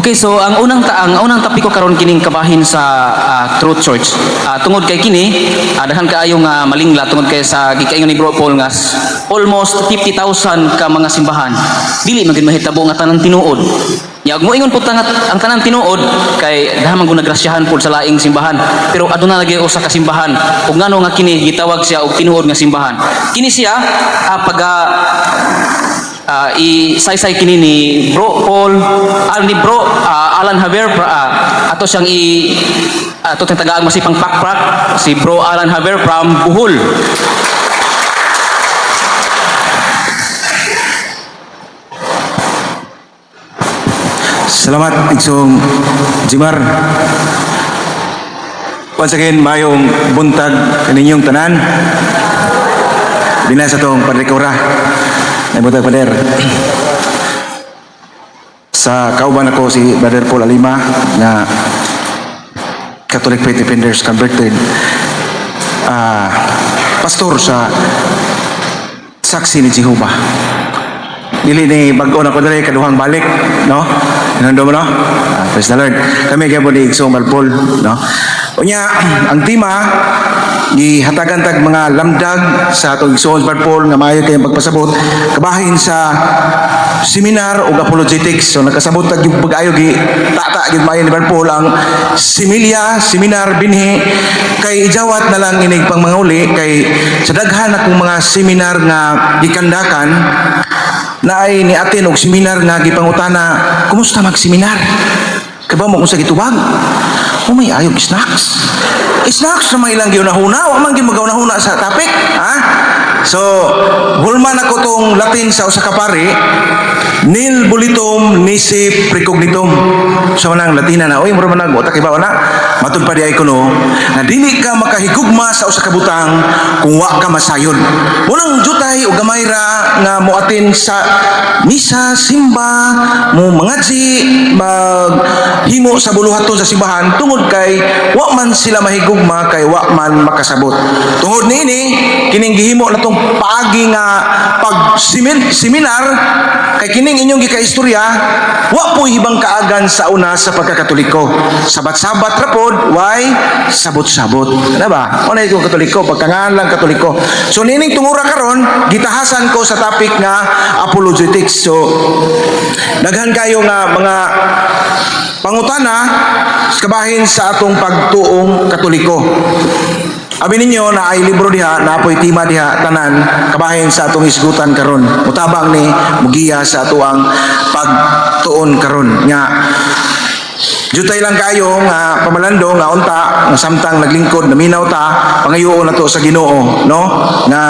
Okay, so ang unang topic ko karon kining kabahin sa Truth Church. Tungod kay kini, daghan kaayo nga malingla tungod kay sa gikaingon ni Bro Paul nga almost 50,000 ka mga simbahan. Dili man gid mahitabo nga tanan tinuod. Ya mo ingon pud nga ang tanan tinuod kay dahamang gunagrasyahan pud sa laing simbahan. Pero aduna lagi usa ka simbahan ug ngano nga kini gitawag siya og tinuod nga simbahan. Kini siya isaysay kini ni Bro Paul, ni Bro Alan Javier, ato siyang ato tayong tagaang masipang pakpak, si Bro Alan Javier from Bohol. Salamat, Igsong Jimar. Once again, mayong buntag kaninyong tanan. Binasa tong Padre Kaura. Buntag Pader. Sa kauban ako si Brother Paul Alima na Catholic Faith Defenders converted pastor sa Saksi ni Jehovah. Dili ni bag-o na ko dali kaduhang balik, no? Nando mo, no? Praise the Lord. Kami kaya po ni Igsong Malpol, no? Unya, ang tema gihatagan tag mga lamdag sa atong Igsong Malpol nga maayo kayong pagpasabot kabahin sa seminar o apologetics. So nakasabot tag yung pag-ayo gi tata gid maayo ni Malpol ang seminar binhi kay ijawat na lang inig pang manguli kay sa daghan akong mga seminar nga gikandakan na ay ni atin og seminar nga gipangutana, kumusta mag-seminar? Kaba mo kung sa gitubag? O may ayog snacks. Snacks na may ilang giunahuna, wa man gimagaunahuna sa topic, ha? So, hulman ako tong Latin sa usa ka pare, nil bulitum nisi precognitum. So manang Latina na, oy mura man nag-utak ibaw na. Matud pa di ay kuno, na dili ka makahigugma sa usa ka butang kung wa ka masayon. Munang jutay o gamay ra nga muatin sa misa, simba, mo mangadsi, maghimo sa buluhaton sa simbahan tungod kay wa man sila mahigugma kay wa man makasabot. Tungod niini kining gihimo natong paagi nga pag seminar kay kining inyong gikaistorya wa po'y hibang kaagan sa una sa pagkakatoliko. Sabat-sabat ra pod, why sabot-sabot. Ano ba? Unay ko katoliko, pagkangan lang katoliko. So nining tungura karon, gitahasan ko sa topic nga apologetics. So daghan kayo nga mga pangutana kabahin sa atong pagtuong katoliko. Abi ninyo na ay libro diha, na apoy tima diha tanan kabahin sa atong isgutan karon. Mutabang ni mugiya sa atuang pagtuon karon nya. Jutay lang kayo nga pamalando nga unta nga samtang naglingkod naminaw ta pangayoon nato sa Ginoo, no? Nga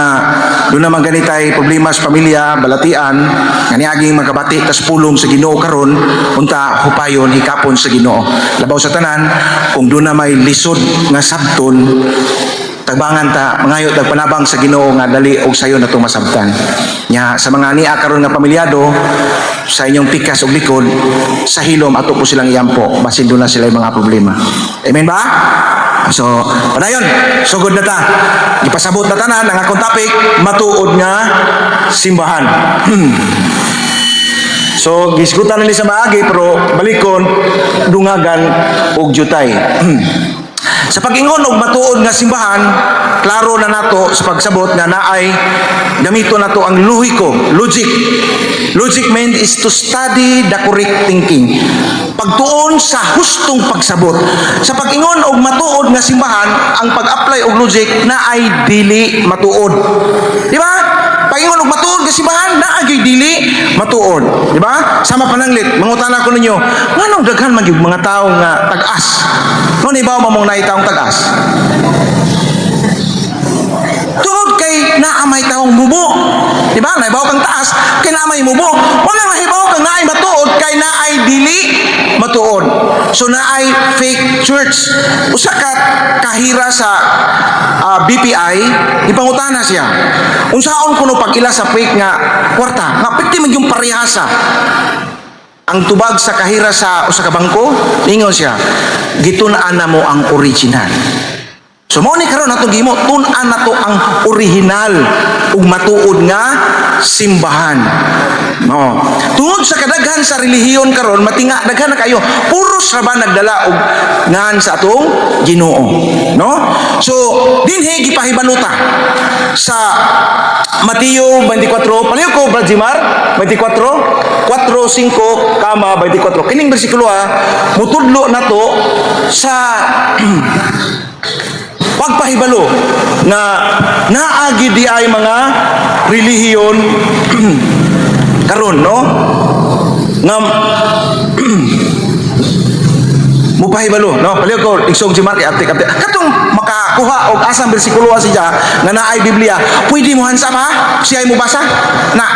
doon naman ganitay problema sa pamilya, balatian, nga niaging makabati tas pulong sa Ginoo karon unta hupayon hikapon sa Ginoo. Labaw sa tanan kung doon na may lisod nga sabton tagbangan ta mangayo tag panabang sa Ginoo nga dali og sayo nato masabtan. Nya sa mga niya karon nga pamilyado sa inyong pikas og likod sa hilom ato po silang iyampo basin doon na sila yung mga problema. Amen ba? So, padayon, sugod na ta. Ipasabot na tanan ang akong topic, matuod nga simbahan. So, gisgutan na ni sa maagi pero balikon dungagan og jutay. Sa pag-ingon og matuod nga simbahan, klaro na nato sa pagsabot nga naay gamito nato ang lohiko, logic. Logic means is to study the correct thinking. Pagtuon sa hustong pagsabot. Sa pag-ingon og matuod nga simbahan, ang pag-apply og logic naay dili matuod. Di ba? Pag-ingon og matuod nga simbahan, naay dili matuod. Di ba? Sama pananglit, mangutana ko ninyo, nganong daghan man gyud mga tawo nga tag-as? No ni ba mamong naitaong tag-as? Tungod kay naamay taong mubo. Di ba? Naibaw kang taas, kay naamay mubo. Wala mahibaw kang naay matuod, kay naay dili matuod. So naay fake church. Usa ka kahira sa BPI, ipangutana siya. Unsaon kuno pag-ila sa fake nga kwarta? Nga pwede man yung parehasa. Ang tubag sa kahira sa usa ka bangko, ingon siya, gitun-an na mo ang original. So mo ni karon nato gihimo tun-an nato ang original ug matuod nga simbahan. Oh. Tungod sa kadaghan sa relihiyon karon, matinga daghan na kayo. Puros ra ba nagdala og ngan sa atong Ginoo, no? So, dinhi gipahibaluta sa Mateo 24, paliw ko Brad Jimar, 24, 4:5 kama 24. Kining bersikulo mutudlo nato sa pagpahibalo na naagi di ay mga relihiyon karon, no? Nga mupahibalo, no? Paliw ko igsog Jimar kay aptik katong makakuha og asang bersikulo siya nga naay Biblia, pwede mo hansa ba siya mo basa na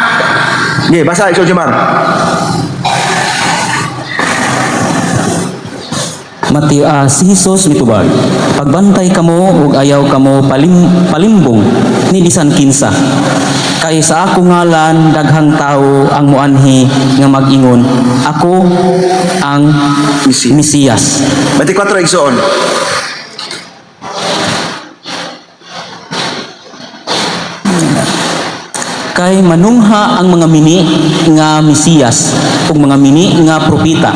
basa igsog Jimar. Si Jesus mitubag, pagbantay kamo ug ayaw kamo palimbong ni bisan kinsa. Kay sa ako ngalan daghang tao ang muanhi nga mag-ingon, ako ang Mesiyas. 24 igsoon. Kay manungha ang mga mini nga Mesiyas ug mga mini nga propeta,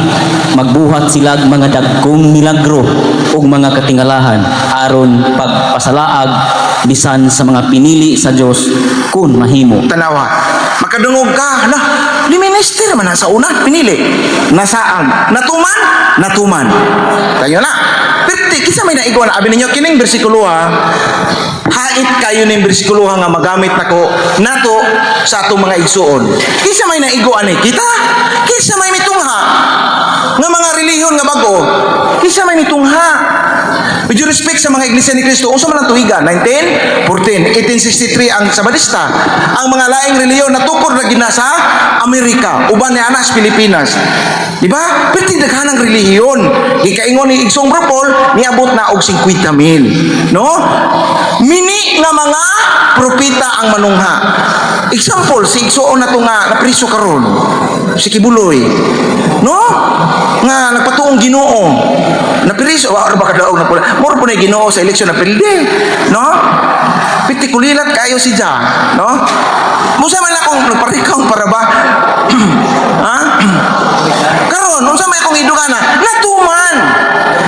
magbuhat sila mga dagkong milagro ug mga katingalahan aron pagpasalaag bisan sa mga pinili sa Dios kun mahimo. Tanawa, makadungog ka na di minister man sa una pinili nasaag natuman tayo na perti kisa may naigo na abi ninyo kining bersikulo hait kayo ning bersikulo nga magamit nako nato sa atong mga igsuon. Kisa may naigo ani kita, kisa may mitungha nga mga relihiyon nga bago, kisa may mitungha. With due respect sa mga iglesia ni Kristo, unsa man ang tuiga? 1914, 1863 ang Sabadista. Ang mga laing relihiyon natukod na gina sa Amerika, uban ni anas Pilipinas. Di ba? Pwede daghanang relihiyon. Gikaingon ni Igsong Brapol, niabot na og 50,000. No? Mini nga mga propeta ang manungha. Example, si Igsoon na ito nga napriso karon, si Kibuloy. No? Nga nagpatuong Ginoo. Napriso, wala ba kadaog na pula? Moro po na Ginoo sa eleksyon na pilde. No? Pitikulilat kayo si Ja. No? Musa man akong nagparikaw para ba? Ha? Karon, unsa may akong idugana? Natuman.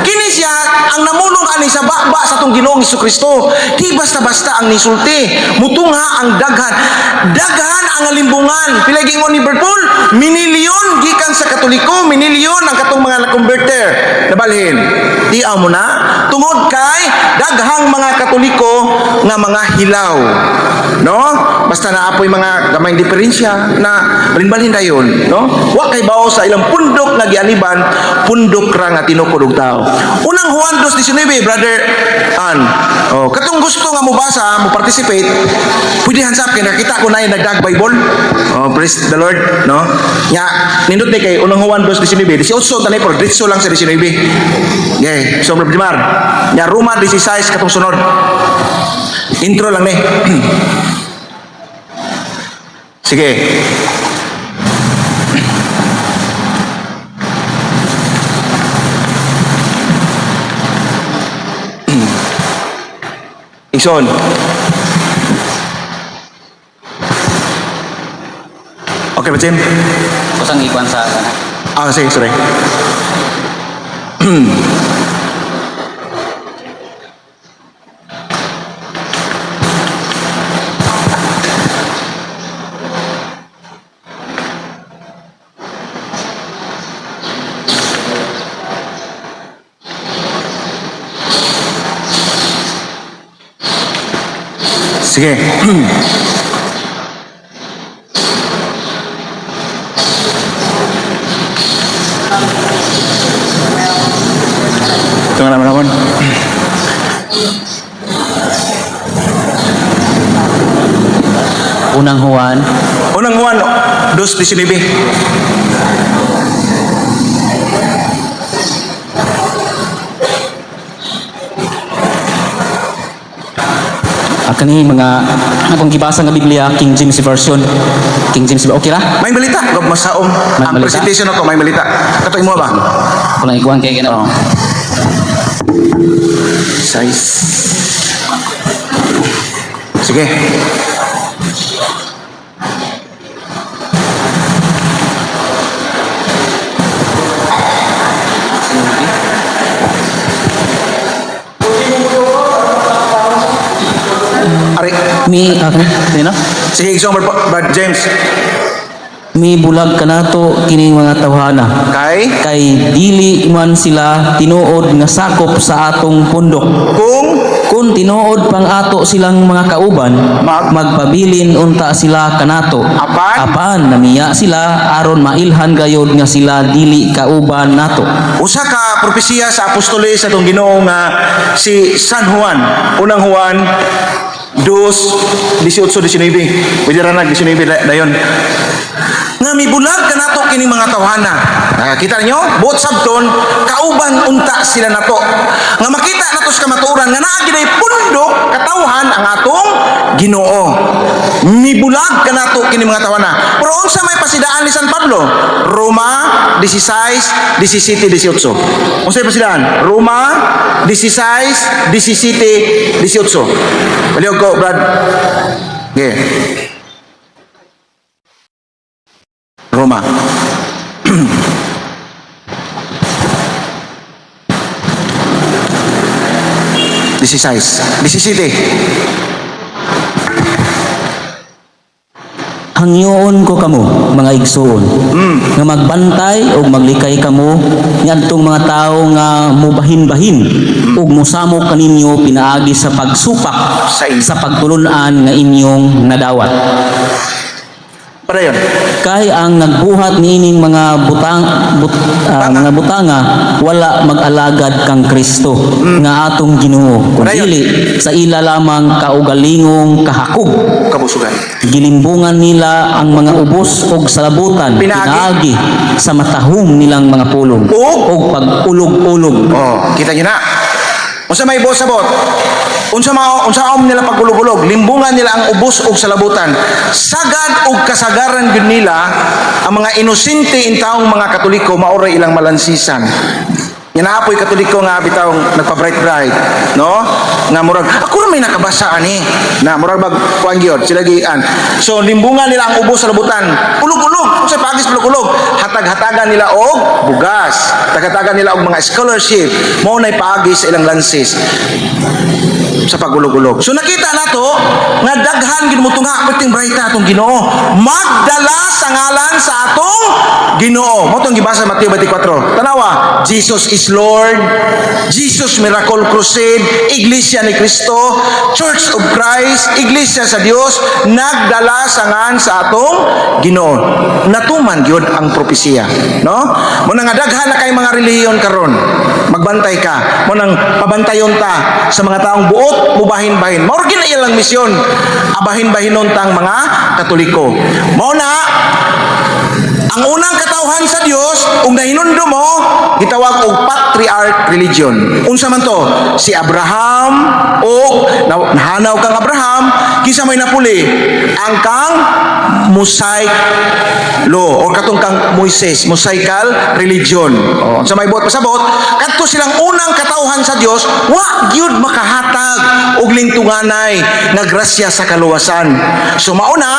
Kini siya ang namulong ani sa baba sa tong Ginoong Hesukristo. Di basta-basta ang nisulti. Mutungha ang daghan. Daghan ang alimbungan. Pila gingon ni Bertol, minilyon gikan sa Katoliko, minilyon ang katong mga na-converter. Nabalhin. Di mo na tungod kay daghang mga Katoliko nga mga hilaw. No? Basta naapoy mga gamayng diferensya na balinbalhin dayon, no? Wa kay bawo sa ilang pundok nga gianiban, pundok ra nga tinukod og tao. Unang Juan 2:19, brother An. Oh, katong gusto nga mo basa, mo participate, pwede hansap kay nakita ko na yung nagdag Bible. Oh, praise the Lord, no? Nya nindot ni kay unang Juan 2:19, 18 tanay por diretso lang sa 19. Okay, so Brother Jimar. Nya Roma 16 katong sunod. Intro lang ni. Sige. Ison. Okay ba, Jim? Kusang ikuan sa Sige, sorry. Sige. Ito nga naman ako. Unang Juan Unang Juan 2:19. kani mga akong gibasa nga Biblia, King James version. King James, okay ra? May balita, gab masaom. May Ang balita? presentation ako may balita. Katoy mo ba? Ako lang ikuan kay Ginoo. Size. Sige. Mi ano? Sige, igsoon Brad James. Mi bulag kanato kining mga tawhana. Kay dili man sila tinuod nga sakop sa atong pundok. Kung tinuod pang ato silang mga kauban, magpabilin unta sila kanato. Apan namiya sila aron mailhan gayod nga sila dili kauban nato. Usa ka propesiya sa apostoles sa atong Ginoo nga si San Juan, unang Juan 2:18-19. Pwede ra nag 19 dayon. Nga mibulag kanato kining mga tawhana. Kita niyo, buot sabton kauban unta sila nato. Nga makita nato sa kamatuoran nga naa gid ay pundok katawhan ang atong Ginoo. Mibulag kanato kining mga tawhana. Pero unsa may pasidaan ni San Pablo? Roma 16:17-18. Unsa may pasidaan? Roma 16:17-18. Palihog ko, Brad. Okay. Roma. Disisite. Hangyoon ko kamo mga igsoon nga magbantay ug maglikay kamo niadtong mga tawo nga mubahin-bahin ug mosamok kaninyo pinaagi sa pagsupak sa pagtulun-an nga inyong nadawat. Para yun. Kay ang nagbuhat niining mga mga butanga wala mag-alagad kang Kristo nga atong Ginoo kundi sa ila lamang kaugalingong kahakog Kabusugan. gilimbungan nila ang mga ubos og salabutan pinaagi sa matahong nilang mga pulong og pag-ulog-ulog. Kita niyo na. Unsa may buot sabot? Unsaom nila pagulog-ulog, limbungan nila ang ubos og salabutan. Sagad og kasagaran gyud nila ang mga inosente intaong mga Katoliko maoray ilang malansisan. Yan apoy Katoliko nga bitaw nagpa-bright, no? Nga murag ako na may nakabasa ani na murag magkuan gyud sila gian. So limbungan nila ang ubos sa labutan. Ulog-ulog, sa pagis ulog-ulog. Hatag-hatagan nila og bugas. Hatag-hatagan nila og mga scholarship. Mao nay paagi sa ilang lansis sa pagulog-ulog. So nakita nato nga daghan gid mo tunga perting bright atong Ginoo. Magdala sa ngalan sa atong Ginoo. Mo tong gibasa Mateo 24. Tanawa, Jesus is Lord, Jesus Miracle Crusade, Iglesia ni Cristo, Church of Christ, Iglesia sa Dios, nagdala sa ngan sa atong Ginoo. Natuman gyud ang propesiya, no? Mo nga daghan na kay mga relihiyon karon. Magbantay ka. Mo nang pabantayon ta sa mga taong buot mubahin-bahin. Mao gyud ilang misyon. Abahin-bahinon tang mga Katoliko. Mao na ang unang katawhan sa Dios ug nahinundo mo gitawag og patriarch religion. Unsa man to? Si Abraham o nahanaw kang Abraham kinsa may napuli ang kang Mosaic law or katong kang Moises, Mosaical religion. Unsa may buot pasabot? Kadto silang unang katawhan sa Dios wa gyud makahatag og lingtunganay nga grasya sa kaluwasan. So mao na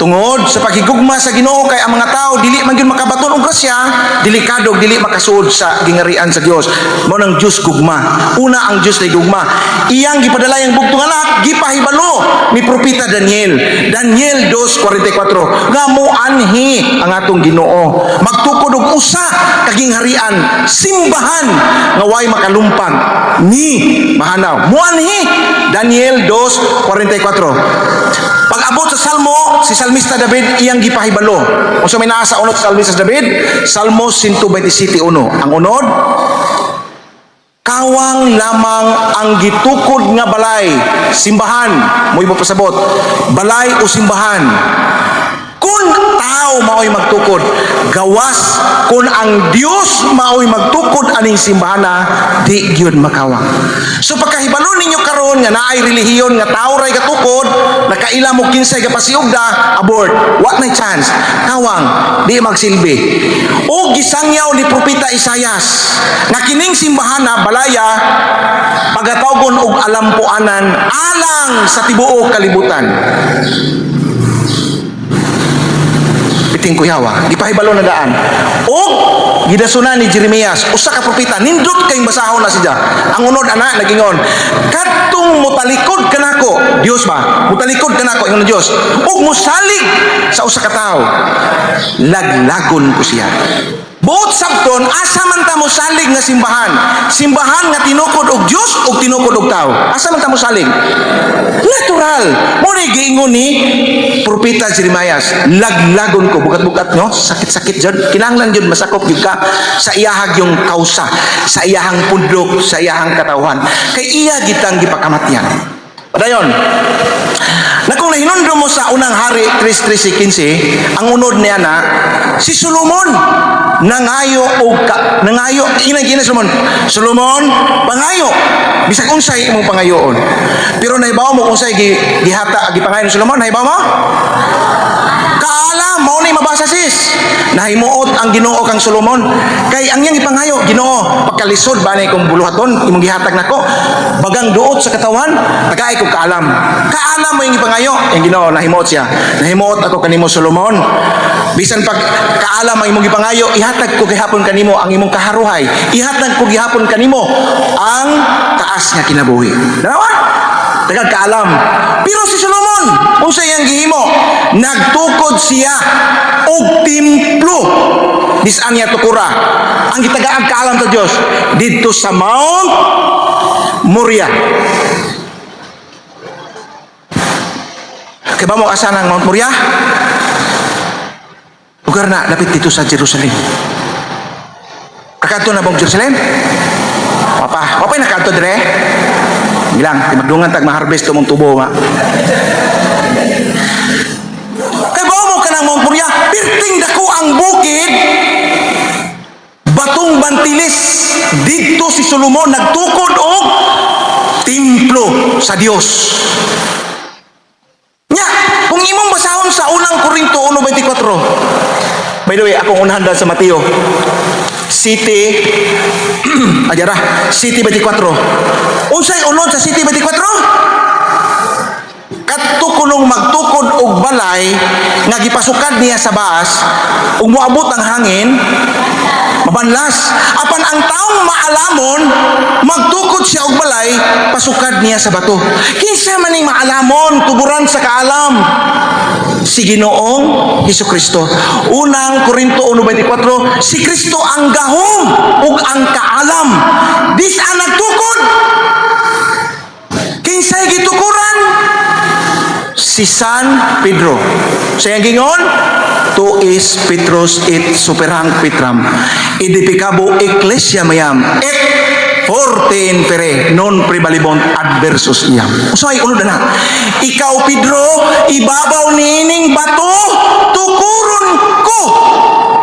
tungod sa paghigugma sa Ginoo kay ang mga tao dili man gyud makabaton og grasya, delikado dili makasuod sa gingarian sa Dios. Mao nang Dios gugma. Una ang Dios ay gugma. Iyang gipadala ang bugtong anak gipahibalo ni propeta Daniel. Daniel 2:44 nga moanhi ang atong Ginoo. Magtukod og usa ka gingharian, simbahan nga way makalumpag ni mahanaw. Moanhi Daniel 2:44. Pag-abot sa Salmo, si Salmista David iyang gipahibalo. Unsa may naa sa unod sa Salmista David? Salmo 127:1. Ang unod, kawang lamang ang gitukod nga balay, simbahan, mo pasabot. Balay o simbahan. Kung tao mao'y magtukod, gawas kung ang Dios mao'y magtukod aning simbahana, di gyud makawang. So pagkahibalo ninyo karon nga naay relihiyon nga tao ray katukod, nakaila mo kinsay kapasiugda, abort. What na chance? Kawang, di magsilbi. O gisangyaw ni propeta Isayas, nga kining simbahana balaya pagatawgon og alampuanan alang sa tibuok kalibutan. Piting kuyawa, gipahibalo na daan. O gidasunan ni Jeremias, usa ka propeta, nindot kayong basahon na siya. Ang unod ana nagingon, kadtong mutalikod kanako, Dios ba? Mutalikod kanako ingon Dios. Ug mosalig sa usa ka tawo. Laglagon ko siya. Buot sabton, asa man ta mo salig nga simbahan? Simbahan nga tinukod og Dios o tinukod og tao? Asa man ta mo salig? Natural. Mo ni giingon ni propeta Jeremias, laglagon ko bukat-bukat no, sakit-sakit jud. Kinahanglan jud masakop gyud ka sa iyahag yung kausa, sa iyahang pundok, sa iyahang katawhan. Kay iya gitang gipakamatyan. Padayon. Na kung nahinundro mo sa unang hari 3:15, ang unod niya na si Solomon nangayo ina Solomon, Solomon pangayo bisag unsay imong pangayoon. Pero nahibaw mo kung unsay gihata gipangayo ni Solomon, nahibaw mo? Kaala mao ni mabasa sis. Nahimuot ang Ginoo kang Solomon. Kay ang iyang ipangayo, Ginoo, pagkalisod ba ni kung buluhaton imong gihatag nako? Bagang duot sa katawan, tagay ko kaalam. Kaalam mo yung ipangayo, ang Ginoo nahimuot siya. Nahimuot ako kanimo Solomon. Bisan pag kaalam ang imong ipangayo, ihatag ko gihapon kanimo ang imong kaharuhay. Ihatag ko gihapon kanimo ang taas nga kinabuhi. Dalawa? Tagad kaalam. Pero si Solomon, unsa iyang gihimo? Nagtukod siya og templo. Bisan niya tukura. Ang gitagaag kaalam sa Dios didto sa Mount Moriah. Kaya ba mo asan ang Mount Moriah? Lugar na lapit dito sa Jerusalem. Kakanto na bang Jerusalem? Wapay nakanto dire? Bilang, magdungan tag ma-harvest to mong tubo nga. Kaya ba mo ka ng Mount Moriah? Pirting dako ang bukid, batong bantilis. Dito si Solomon nagtukod og templo sa Dios. Nya, kung imong basahon sa unang Korinto 1:24. By the way, akong unahan sa Mateo City City 24. Unsay unod sa City 24? Kadto kunong magtukod og balay nga gipasukad niya sa baas ug moabot ang hangin, mabanlas. Apan ang taong maalamon, magtukod siya og balay, pasukad niya sa bato. Kinsa man ning maalamon, tuburan sa kaalam? Si Ginoong Hesukristo. Unang Korinto 1:24, si Kristo ang gahom ug ang kaalam. Dis ang nagtukod. Kinsay gitukuran? Si San Pedro. Sa gingon, tu is Petrus et superang Petram. Edificabo ecclesia mayam et forte infere non prevalibont adversus iam. Usay unod na. Ikaw Pedro, ibabaw nining bato, tukuron ko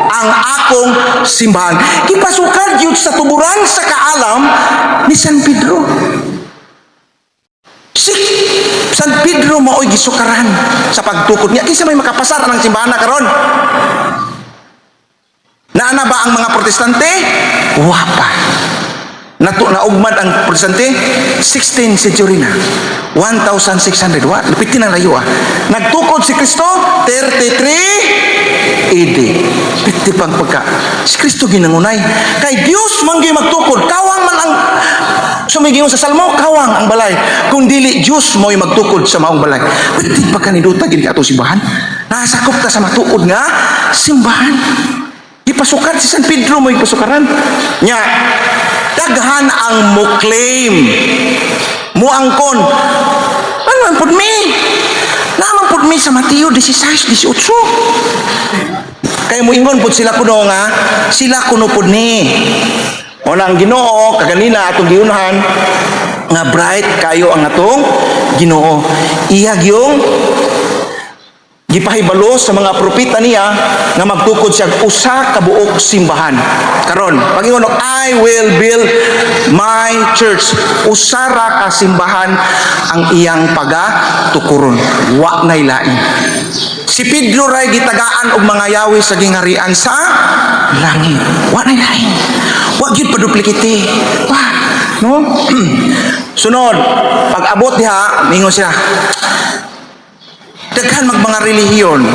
ang akong simbahan. Ipasukad yun sa tuburan sa kaalam ni San Pedro. Si San Pedro mao'y gisukaran sa pagtukod niya. Kinsa may makapasar ng simbahan na karon? Naana ba ang mga protestante? Wapa. Naugmad ang protestante 16th century na. 1600. Lupitin ang layo. Nagtukod si Kristo 33 AD. Piti pang pagka. Si Kristo ginangunay. Kay Dios manggi magtukod. Kawang man ang sumigingon sa salmo, kawang ang balay. Kung dili Dios mo'y magtukod sa maong balay. Piti pa kaniduta gini ka ato simbahan. Nasakop ta sa matukod nga simbahan. Ipasukat si San Pedro mo'y pasukaran. Nya, daghan ang mo claim. Mo angkon. Ano man pud mi? Naman pud mi sa Mateo 16:18. Kay mo ingon pud sila kuno nga, sila kuno pud ni. O nang Ginoo kaganina atong giunahan nga bright kayo ang atong Ginoo. Iyag yung gipahibalo sa mga propeta niya nga magtukod siya usa ka buok simbahan. Karon, pagingon I will build my church. Usara ka simbahan ang iyang pagatukuron. Wa nay lain. Si Pedro ray gitagaan og mga yawi sa gingharian sa langit. Wa nay lain. Wa gyud paduplikite. Wa, no? Sunod, pag abot diha, mingon sila. Daghan mga relihiyon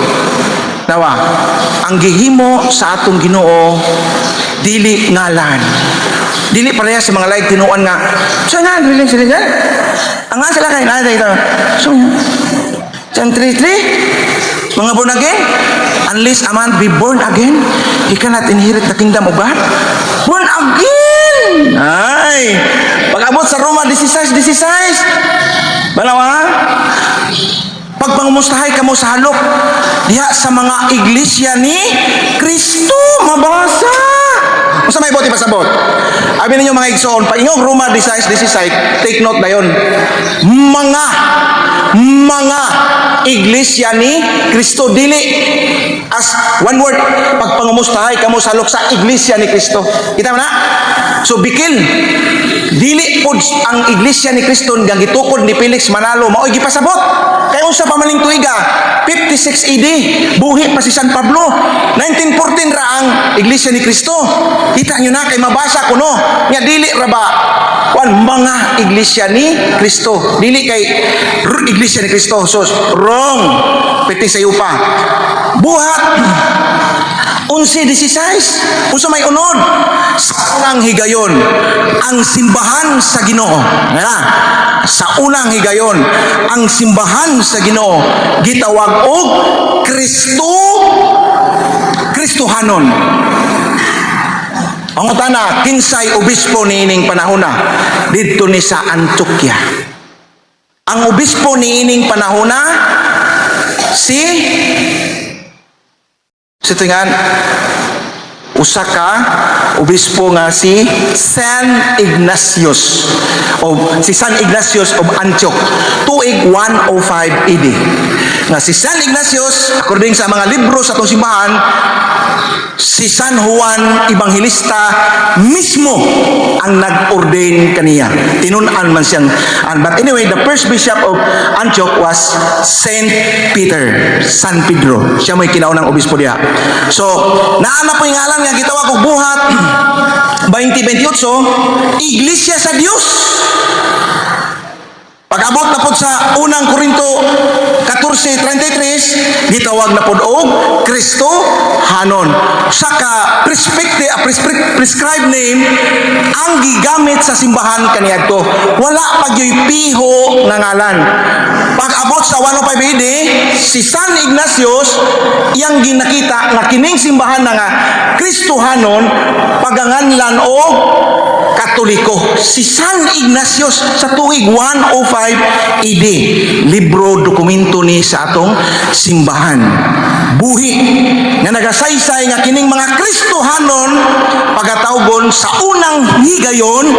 Nawa, ang gihimo sa atong Ginoo dili ngalan. Dili pareha sa mga laig tinuan nga. So na dili sila dyan. Ang nga sila kay nada ito. So mga born again, unless a man be born again, he cannot inherit the kingdom of God. Born again! Ay! Pag-abot sa Roma 16. Balawa? Pagpangumustahay ka mo sa halok diha sa mga iglesia ni Kristo, mabasa. Kung sa may bote pasabot, abi ninyo mga igsoon, pag ingong Roma 16, take note na yun. Mga iglesia ni Kristo, dili as one word, pagpangumustahay ka mo sa halok sa iglesia ni Kristo. Kita mo na? So bikil, dili pod ang iglesia ni Kristo nga gitukod ni Felix Manalo maoy gipasabot. Kay unsa pa maning tuiga? 56 AD, buhi pa si San Pablo. 1914 ra ang iglesia ni Kristo. Kita nyo na kay mabasa ko no. Nga dili ra ba mga iglesia ni Kristo. Dili kay iglesia ni Kristo. So wrong. Piti sa iyo pa. Buhat 11:16. Unsa may unod? Sa unang higayon, ang simbahan sa Ginoo. Sa unang higayon, ang simbahan sa Ginoo gitawag og Kristohanon. Ang utana, kinsay obispo niining panahona didto ni sa Antioquia. Ang obispo niining panahona si tingan usa ka obispo nga si San Ignatius of Antioch, tuig 105 AD. Nga si San Ignatius, according sa mga libro sa atong simbahan, si San Juan Evangelista mismo ang nag-ordain kaniya. Tinunan man siyang, but anyway, the first bishop of Antioch was Saint Peter, San Pedro. Siya may kinaunang obispo diya. So, naana po yung ngalan nga gitawag og buhat 20:28, Iglesia sa Dios. Pag-abot na po sa unang Korinto 14:33, gitawag na po og Kristohanon. Saka prescribed name ang gigamit sa simbahan kaniadto. Wala pagyoy piho nga ngalan. Pag-abot sa 105 AD, si San Ignatius iyang ginakita nga kining simbahan na nga Kristohanon paganganlan og Katoliko. Si San Ignatius sa tuig 105 AD. Libro, dokumento ni sa atong simbahan. Buhi nga nagasaysay nga kining mga Kristohanon pagatawgon sa unang higayon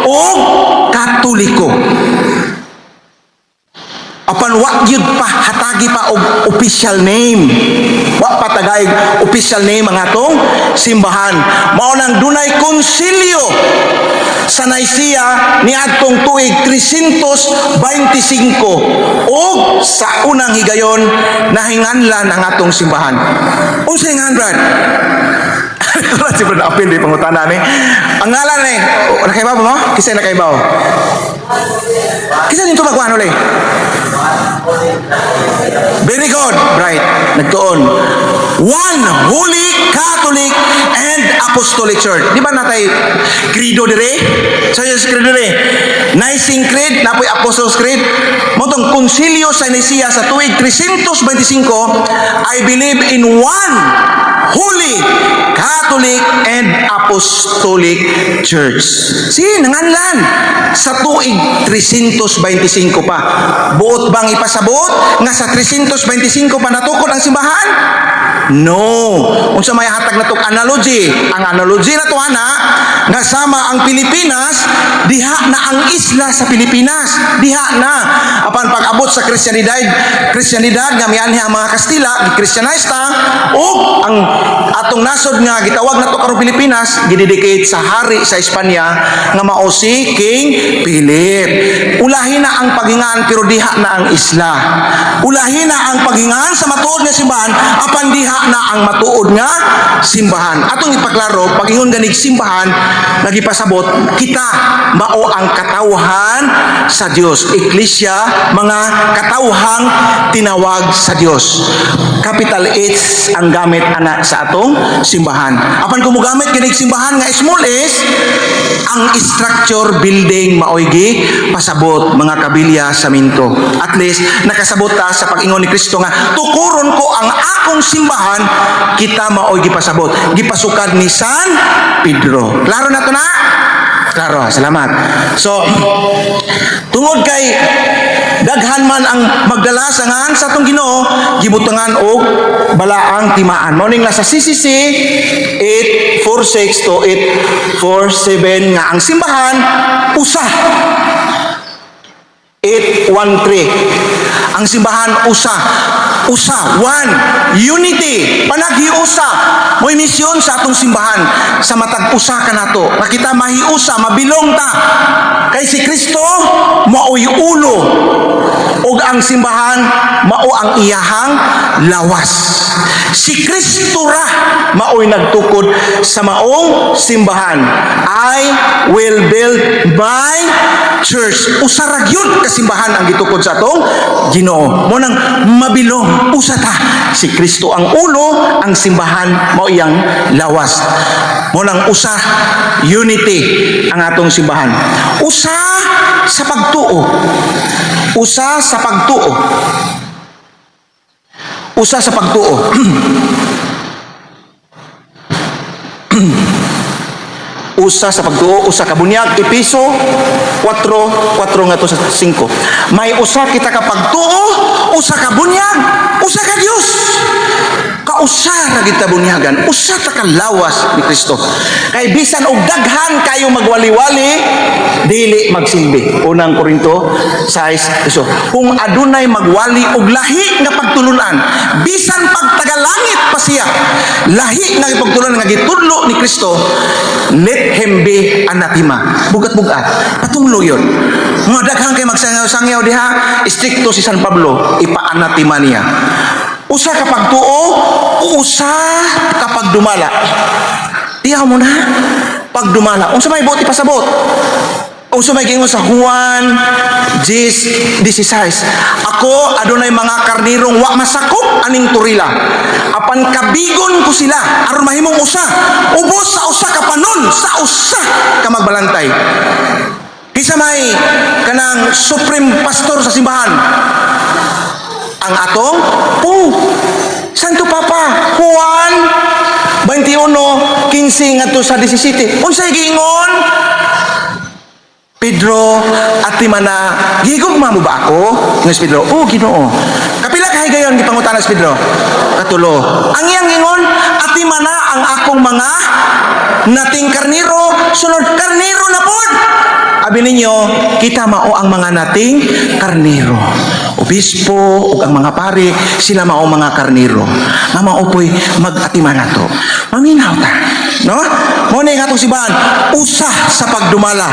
o Katoliko. Apan wa gyud pa hatagi pa og official name. Wa pa tagay official name ang atong simbahan. Mao nang dunay konsilyo sa Nicea niadtong tuig 325 ug sa unang higayon nahinganlan ang atong simbahan. Unsay hinganlan? Si Brad Apil di pangutana ni. Ang ngalan ni, nakaibaw mo? Kisay nakaibaw? Kisay nito magkuhan ulit? Very good, right? Nagtuon. One Holy Catholic and Apostolic Church. Di ba natay credo dire? So yung credo dire, Nicene Creed, napoy Apostles Creed. Motong konsilyo sa Nicea sa tuig 325, I believe in one Holy Catholic and Apostolic Church. Sige, nanganlan sa tuig 325 pa. Buot bang ipasabot nga sa 325 pa natukod ang simbahan? No. Unsa may hatag natok analogy? Ang analogy na to ana nga sama ang Pilipinas, diha na ang isla sa Pilipinas. Diha na. Apan pag-abot sa Kristyanidad nga mianhi ang mga Kastila, Kristyanista, o ang atong nasod nga gitawag nato karong Pilipinas, gidedicate sa hari sa Espanya nga mao si King Philip. Ulahi na ang paghingaan pero diha na ang isla. Ulahi na ang paghingaan sa matuod nga simbahan, apan diha na ang matuod nga simbahan. Atong ipaklaro, pag ingon ganig simbahan, lagi pasabot kita mao ang katawhan sa Dios. Eklesia, mga katawhang tinawag sa Dios. Capital H ang gamit ana sa atong simbahan. Apan kung mogamit kining simbahan nga small s, ang structure building maoy gi pasabot mga kabilya sa minto. At least nakasabot ta sa pag-ingon ni Kristo nga tukuron ko ang akong simbahan, kita maoy gi pasabot. Gipasukad ni San Pedro. Klaro na to na? Klaro, salamat. So, tungod kay daghan man ang magdala sa ngan sa atong Ginoo, gibutangan og balaang timaan. Mao ning nasa CCC 846 to 847 nga ang simbahan usa. 813. Ang simbahan usa. One. Unity. Panaghiusa. Mo'y misyon sa atong simbahan. Sa matag usa ka nato. Nakita mahiusa, mabilong ta. Kay si Kristo, mao'y ulo. Ug ang simbahan, mao ang iyahang lawas. Si Kristo ra, mao'y nagtukod sa maong simbahan. I will build my church. Usa ra gyud ka simbahan ang gitukod sa atong Ginoo. Mo nang mabilong usa ta. Si Kristo ang ulo, ang simbahan mao iyang lawas. Mo nang usa, unity ang atong simbahan. Usa sa pagtuo. Usa sa pagtuo. Usa sa pagtuo. Usa sa pagtuo, usa ka bunyag, Episo 4:4 nga to sa 5. May usa kita ka pagtuo, usa ka bunyag, usa ka Dios. Kausa ra kita bunyagan, usa ta ka lawas ni Kristo. Kay bisan og daghan kayo magwali-wali, dili magsilbi. Unang Korinto 6:1. Kung adunay magwali og lahi nga pagtulunan, bisan pagtagalangit pa siya, lahi nga pagtulunan nga gitudlo ni Kristo, let him be anathema. Bugat-bugat. Patunglo yun. Mga daghang kay magsangyaw-sangyaw diha, istrikto si San Pablo, ipa-anathema niya. Usa ka pagtuo, usa ka pagdumala. Tiyaw mo na, pagdumala. Unsa may buti pasabot? Unsa may gingon sa Juan 16. Ako adunay mga karnirong wa masakop aning turila. Apan kabigon ko sila aron mahimong usa. Ubos sa usa ka panon, sa usa ka magbalantay. Kisa may kanang supreme pastor sa simbahan. Ang atong Santo Papa Juan 21:15 ngadto sa 17. Unsay giingon? Pedro, atimana, gigugma mo ba ako? Ngas Pedro, Ginoo. Kapila ka higayon gipangutanan si Pedro? Katulo. Ang iyang ingon, atimana ang akong mga nating karniro, sunod karniro na pod. Abi ninyo, kita mao ang mga nating karniro. Obispo ug ang mga pare, sila mao mga karniro. Nga mao po'y mag-atimana to. Maminaw ta. No? Mo ni atong simbahan, usa sa pagdumala.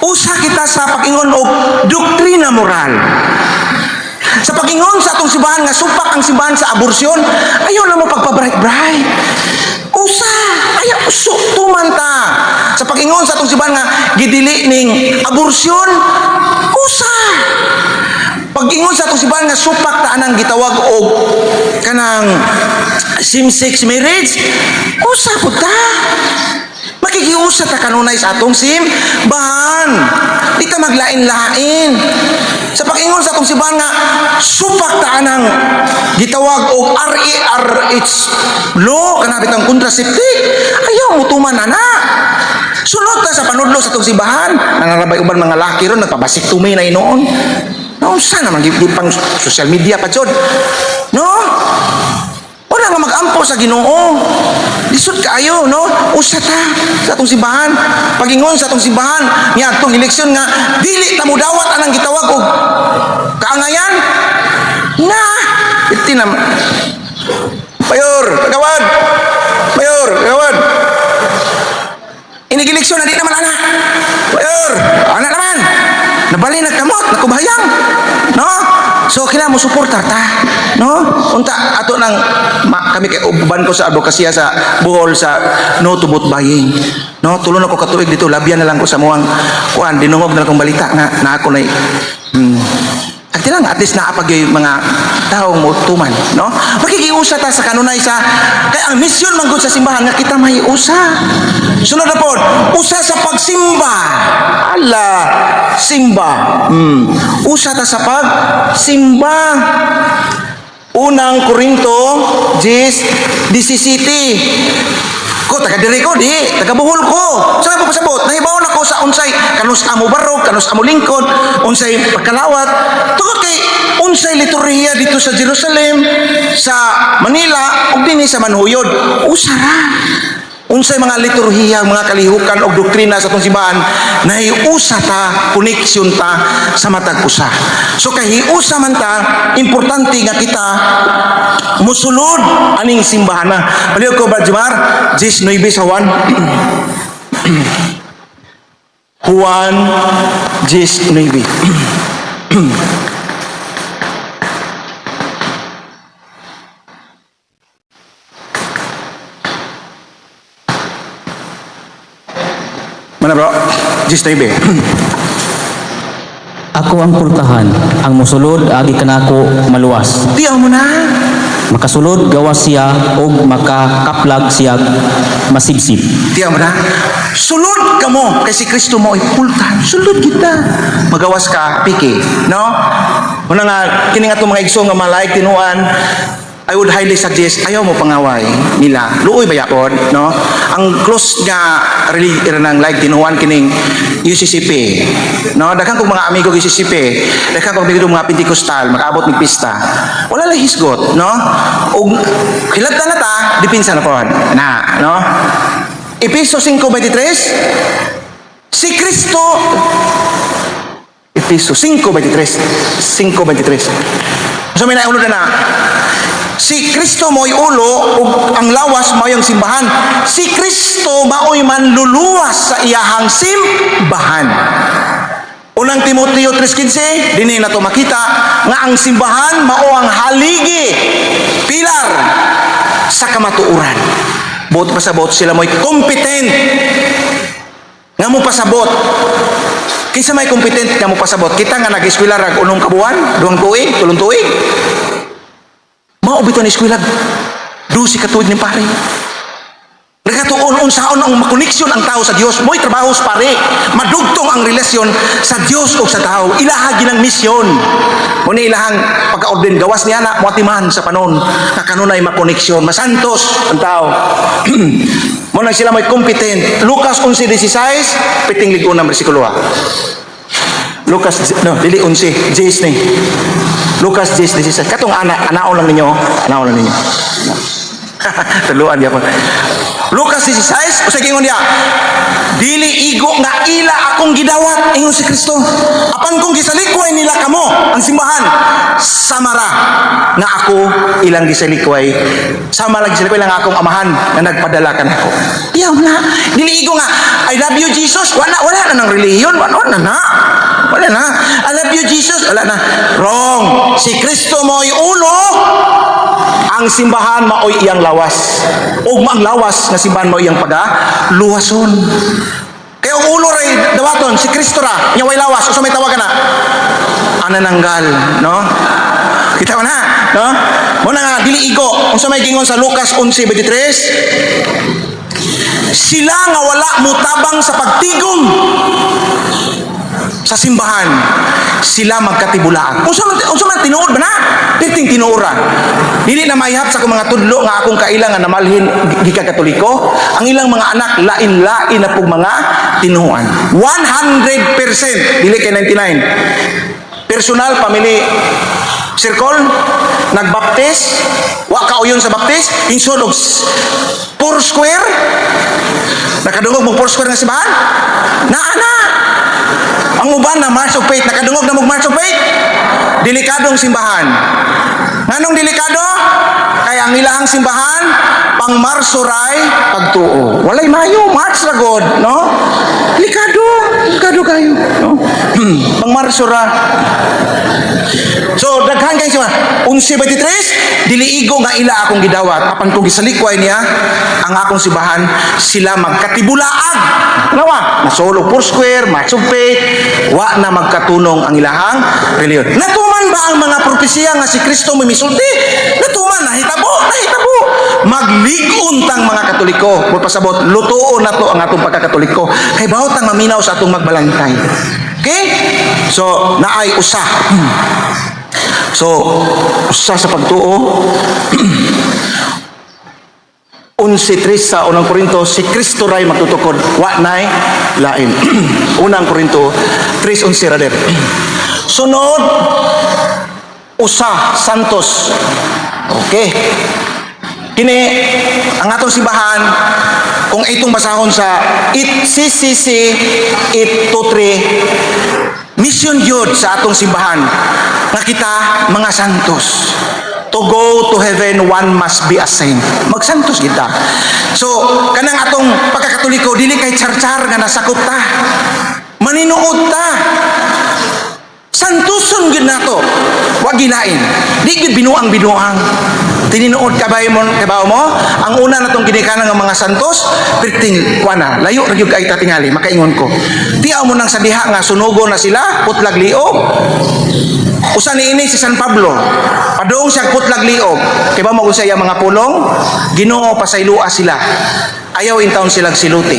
Usa kita sa pag-ingon og doktrina moral. Sa pag-ingon sa atong simbahan nga supak ang simbahan sa aborsyon, ayaw na mo pagpa-bright-bright. Usa, ayaw uso tuman ta. Sa pag-ingon sa atong simbahan nga gidili ning aborsyon, usa. Pag-ingon sa atong simbahan nga supak ta anang gitawag og kanang same-sex marriage, usa pud ta. Makikiusa ta kanunay sa atong simbahan. Di ta maglain-lain. Sa pag-ingon sa atong simbahan nga supak ta anang gitawag og RERH law kanabit ang contraceptive, ayaw mo tuman ana. Sunod ta sa panudlo sa atong simbahan. Nangarabay uban mga laki ron nagpabasik tumay na inoon. Naunsa naman pang social media pa jud. No? Wala nga mag-ampo sa Ginoo. Lisod kaayo, no? Usa ta sa atong simbahan. Pag-ingon sa atong simbahan, nga atong eleksyon nga dili ta mo dawat anang gitawag og kaangayan. Na, iti na. Mayor, kagawad. Inig eleksyon na di naman ana. Mayor, ana naman. Nabali nagkamot, nakubahayang. No? So kailangan mo suportar ta. No? Unta ato nang kami kay uban ko sa advokasya sa Bohol sa no to vote buying. No, tulon ako katuig dito, labyan na lang ko sa muang kuan, dinungog na lang kong balita nga na ako na at lang, at least naapag yung mga taong mutuman, no? Makikiusa ta sa kanunay sa, kaya ang misyon manggod sa simbahan nga kita may usa. Sunod na po, usa sa pagsimba. Ala, simba. Usa ta sa pagsimba. Unang Korinto 10:17. Ko taga diri ko di, taga Bohol ko. Saan ko pasabot? Nahibaw na ko sa unsay kanus amo barog, kanus amo lingkod, unsay pagkalawat. Tungod kay unsay liturhiya dito sa Jerusalem, sa Manila ug dinhi sa Manhuyod. Usara. Unsay mga liturhiya, mga kalihukan o doktrina sa atong simbahan, nahiusa ta, koneksyon ta sa matag usa. So kay hiusa man ta, importante nga kita musulod aning simbahan na. Paliw ko ba, Jumar? 19 sa Juan. Juan 19. Mana bro? 19. Ako ang pultahan, ang musulod agi kanako maluwas. Tiyaw mo na. Makasulod gawas siya og makakaplag siya masibsib. Tiyaw mo na. Sulod ka mo kay si Kristo mo ay pultahan. Sulod kita. Magawas ka, piki. No? Una nga, kini nga itong mga igso nga malaik tinuan, I would highly suggest, ayaw mo pangaway nila. Luoy ba yapon, no? Ang close nga really nang like tinuan kining UCCP. No, daghang kong mga amigo UCCP, daghang kong amigo mga Pentecostal, makaabot ng pista. Wala lang hisgot, no? Og hilabtan na ta, dipinsa na pod. Na, no? Efeso 5:23. Si Kristo Efeso 5:23. 5:23. So may naulo na. Si Kristo mo'y ulo ug ang lawas mo'y ang simbahan. Si Kristo mao'y manluluwas sa iyahang simbahan. Unang Timoteo 3:15, dinhi na to makita nga ang simbahan mao ang haligi, pilar sa kamatuoran. Buot pasabot sila mo'y competent. Nga mo pasabot. Kinsa may competent nga mo pasabot? Kita nga nag-eskwela rag unong kabuan, duhang tuig, tulong tuig. Mao bitaw ni eskwela 12 ka tuig ni pare. Nagatuon unsaon ang makoneksyon ang tao sa Dios. Mo'y trabaho sa pare. Madugtong ang relasyon sa Dios o sa tao. Ilaha ginang misyon. Muna ilahang pagka-orden gawas niya na muatiman sa panon. Kakanunay makoneksyon. Masantos ang tao. Muna sila may competent. Lucas 11:16, piting ligon ng bersikulo. Lucas, no, dili 11, 10 ni. Lucas 10:16. Katong anaon lang ninyo. Anaon lang ninyo. Taluan niya po. Lucas 16, usay gingon niya, dili igo nga ila akong gidawat, ingon si Kristo. Apan kung gisalikoy nila kamo, ang simbahan, samara nga ako ilang gisalikoy. Sama lang gisalikoy lang akong amahan na nagpadala kan ako. Yaw na, dili igo nga, I love you Jesus, wala na ng reliyon, wala na. I love you Jesus, wala na. Wrong. Si Kristo mo'y ulo, ang simbahan maoy iyang lawas. O ang lawas na simbahan mo iyang luwason. Kaya ang ulo ray dawaton si Kristo ra, nya way lawas, usa may tawagan na. Anananggal, no? Kita mo na, no? Mo na nga dili igo, unsa may gingon sa Lucas 11:23. Sila nga wala mutabang sa pagtigom sa simbahan, sila magkatibulaan. Unsa man tinuod ba na? Piting tinuoran. Dili na maihap sa akong mga tudlo nga akong kailangan na malhin gikakatoliko. Ang ilang mga anak lain-lain na pug mga tinuan. 100%, dili kay 99. Personal family circle nagbaptis, wa kauyon sa baptis, insod og 4 square. Nakadungog mo 4 square nga simbahan? Naa. Ang uban na March of Faith, nakadungog na March of Faith. Delikadong simbahan. Nganong delikado? Kaya ang ilahang simbahan, pang Marso ray, pagtuo. Walay Mayo, March ragod, no? Delikado. Kadugado kayo. No? Pangmarsura. So, daghan kayo siya. 11:23, diliigo nga ila akong gidawat. Apan kung gisalikway niya, ang akong sibahan, sila magkatibulaag. Nawa, nasolo Foursquare, matsugpit, wa na magkatunong ang ilahang reliyon. Natuman ba ang mga propesiya nga si Kristo may misulti? Natuman, nahitabo. Magligon tang mga Katoliko. Kung pasabot, lutuon na to ang atong pagkakatoliko. Kay bawat ang maminaw sa atong magbalangkay. Okay? So, naay usa. So, usa sa pagtuo. 11:3 sa unang Korinto, si Kristo ray magtutukod. Wa nay lain. Unang Korinto 3:11 rader. Sunod, usa, santos. Okay. Kini ang atong simbahan kung itong basahon sa CCC 823 mission yun sa atong simbahan nga kita mga santos. To go to heaven, one must be a saint. Magsantos kita. So, kanang atong pagkakatoliko, dili kay char-char nga nasakop ta. Maninuod ta. Santuson gid nato. Wa gilain. Di gid binuang-binuang. Tininuod kabay mo, kabaw mo, ang una natong ginikanan ng mga santos, perting kuana, layo ra gyud kay ta tingali, makaingon ko. Tiaw mo nang sa diha nga sunugo na sila, putlag liog. Usa niini si San Pablo. Padung siya putlag liog. Kay ba mo sa iya mga pulong, Ginoo pasaylua sila. Ayaw in taon silang siluti.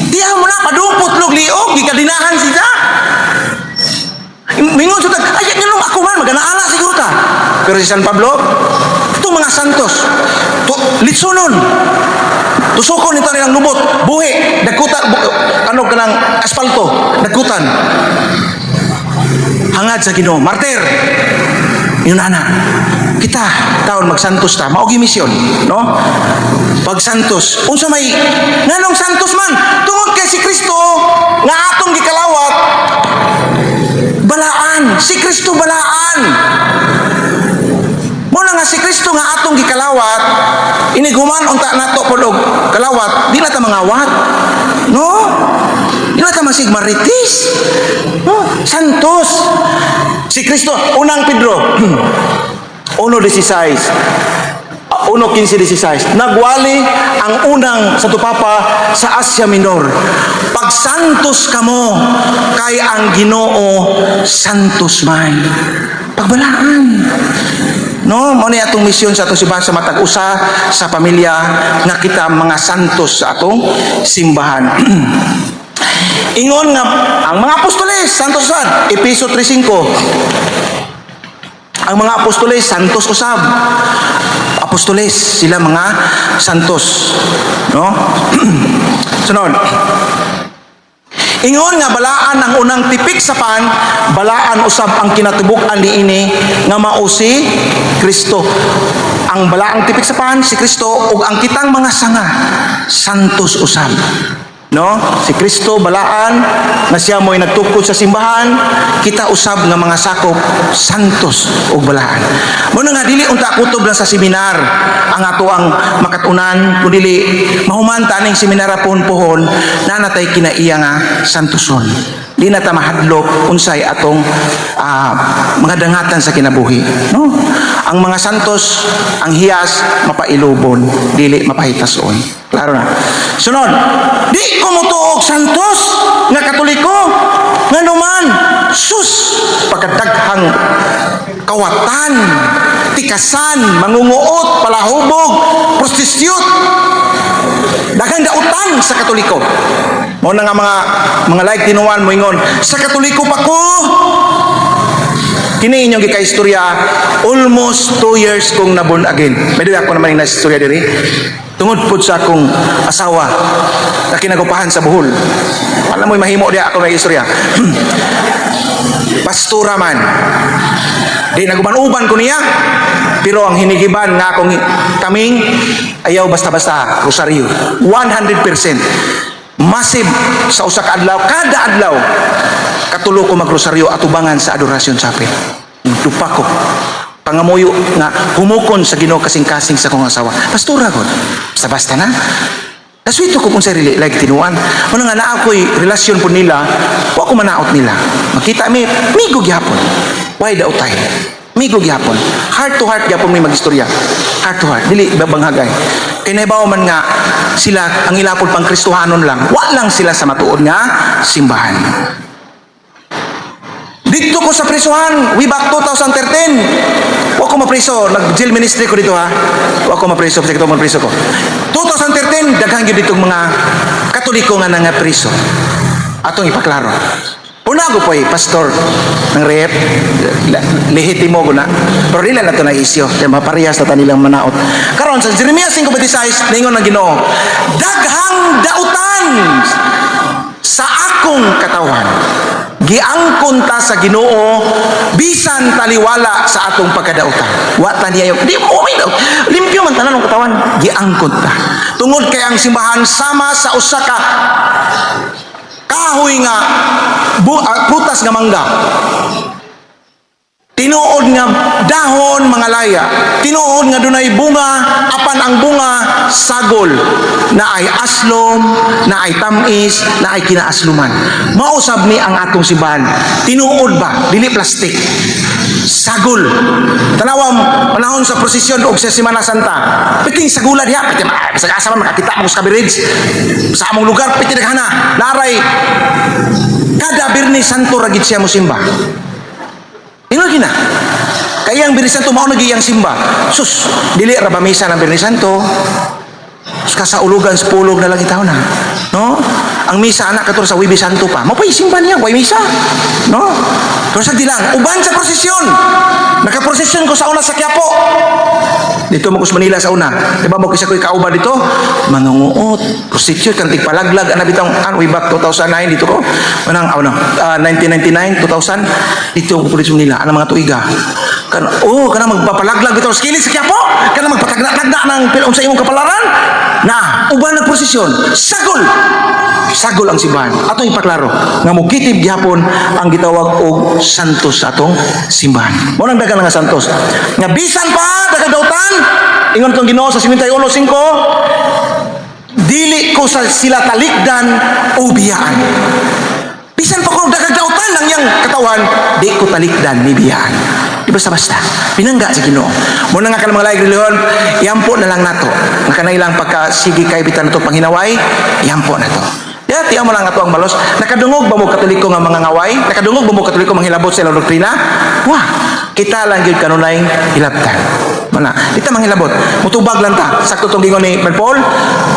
Tiaw mo na padung putlog liog, gikadinahan sila. Mingon sa tag, ay ganun ako man, maganaala siguro ta. Pero si San Pablo, itong mga santos, litsunon, tusukon nito nilang lubot, buhi, nagkutan, ano kanang asfalto, nagkutan. Hangad sa Ginoo, martir. Yun na. Kita, taon magsantos ta, maogi misyon, no? Pag santos, unsa may, nganong santos man, tungod kay si Kristo, nga atong gikalawat, balaan, si Kristo balaan. Muna nga si Kristo nga atong gikalawat, iniguman unta nato pod og kalawat, di na ta mangawat. No? Di na ta masigmaritis. No? Santos. Si Kristo, unang Pedro 1:15-16, nagwali ang unang sa tupapa sa Asia Minor. Pagsantos kamo kay ang Ginoo santos man. Pagbalaan. No, mo ni atong misyon sa atong simbahan sa matag usa sa pamilya nga kita mga santos sa atong simbahan. Ingon nga ang mga apostoles santos sad, Efeso 3:5. Ang mga apostoles santos usab. Apostoles sila mga santos, no? Sunod. Ingon nga balaan ang unang tipik sa pan, balaan usab ang kinatibuk-an niini nga mao si Kristo. Ang balaang tipik sa pan si Kristo ug ang kitang mga sanga santos usab. No? Si Kristo balaan na siya mo'y nagtukod sa simbahan, kita usab nga mga sakop santos ug balaan. Muna nga dili unta kutob lang sa seminar ang ato ang makatunan kun dili mahuman taning seminar pohon na natay kinaiya nga santuson. Di na ta mahadlok unsay atong mga dangatan sa kinabuhi, no? Ang mga santos, ang hiyas mapailubon, dili mapahitason. Klaro na. Sunod, di ko mutuog santos nga Katoliko nga naman sus pagkadaghang kawatan, tikasan, mangunguot, palahubog, prostisyut, daghang dautan sa Katoliko. Mo na nga mga like tinuan mo ingon, sa Katoliko pa ko. Kini inyong gikaistorya, almost 2 years kong nabon again. May ako naman yung istorya diri. Tungod po sa akong asawa na kinagupahan sa Bohol. Alam mo, mahimo diya ako may istorya. Pastura man. Di naguban-uban ko niya. Pero ang hinigiban nga akong kaming ayaw basta-basta rosaryo. 100%. Massive sa usa ka adlaw, kada adlaw katulo ko magrosaryo atubangan sa adorasyon sa akin. Dupa ko. Pangamuyo nga humukon sa Ginoo kasing-kasing sa kong asawa. Pastora ko. Basta-basta na. Naswito ko kung sa like tinuan. Ano nga na ako'y relasyon po nila, wa ko manaot nila. Makita mi, migo gyapon. Why daw tayo? Migo gyapon. Heart to heart gyapon may magistorya. Heart to heart. Dili babanghagay. Kay naibaw man nga sila ang ilapod pang Kristohanon lang. Wa lang sila sa matuod nga simbahan. Dito ko sa prisuhan, way back 2013. Wa ko mapriso, nag-jail ministry ko dito ha. Wa ko mapriso, kasi ito mapriso ko. 2013, daghang gyud ditong mga Katoliko nga nga priso. Atong ipaklaro. Una ko po pastor ng rehab, lehitimo ko na. Pero nila na ito na isyo, kaya maparehas na tanilang manaot. Karon sa Jeremiah 5:26, ningon ng Ginoo, daghang dautan sa akong katawan. Giangkon ta sa Ginoo bisan taliwala sa atong pagkadautan. Wa ta niya di mo may daw. Limpyo man tanan ang katawan. Giangkon ta. Tungod kay ang simbahan sama sa usa ka kahoy nga prutas nga mangga. Tinuod nga dahon mga laya. Tinuod nga dunay bunga, apan ang bunga sagol na ay aslom, na ay tamis, na ay kinaasluman. Mausab ni ang atong simbahan. Tinuod ba? Dili plastic. Sagol. Tanawam panahon sa prosesyon og sa Semana Santa. Piting sagula diha, piting sa asa man makakita mo sa Bridge. Sa among lugar piting daghana. Naray kada Birni Santo ragid siya mo simba. Ino gina. Kaya ang Birni Santo mao nagiyang simba. Sus, dili ra ba misa ng Birni Santo? Kasaulugan sa pulog na lang itaw na. No? Ang misa anak katur sa Wibis Santo pa. Mao pa simba niya, way misa. No? Pero sa dilang, uban sa prosesyon. Nakaprosesyon ko sa una sa Quiapo. Dito mo ko sa Manila sa una. Diba mo kasi ko'y kauba dito? Mangunguot. Prosesyon, kantig palaglag. Ano bitang, way back 2009 dito ko. 1999, 2000. Dito ko po sa Manila. Ano mga tuiga? Kana magpapalaglag bitaw sa kilid sa Quiapo. Kana magpatagna-tagna ng pilong sa imong kapalaran. Na, uban ng prosesyon. Sagol! Sagol ang simbahan. Atong ipaklaro. Nga mo kitib gihapon ang gitawag og santos atong simbahan. Mo nang dagan nga santos. Nga bisan pa dagadautan, ingon tong Ginoo sa 51:5, dili ko sa sila talikdan o biyaan. Bisan pa ko dagadautan ang yang katawan, di ko talikdan ni biyaan. Di basta-basta. Pinangga sa Ginoo. Mo na nga kanang mga laing reliyon, yampo na lang nato. Nga kanailang pagkasigi kaibitan nato panghinaway, yampo na to. Ya, tiyaw mo lang ato ang balos. Nakadungog ba mo Katoliko nga mga ngaway? Nakadungog ba mo Katoliko manghilabot sa ilang doktrina? Wah, kita lang yun kanunay hilabtan. Mana, kita manghilabot. Mutubag lang ta. Sakto tong gingon ni Brother Paul,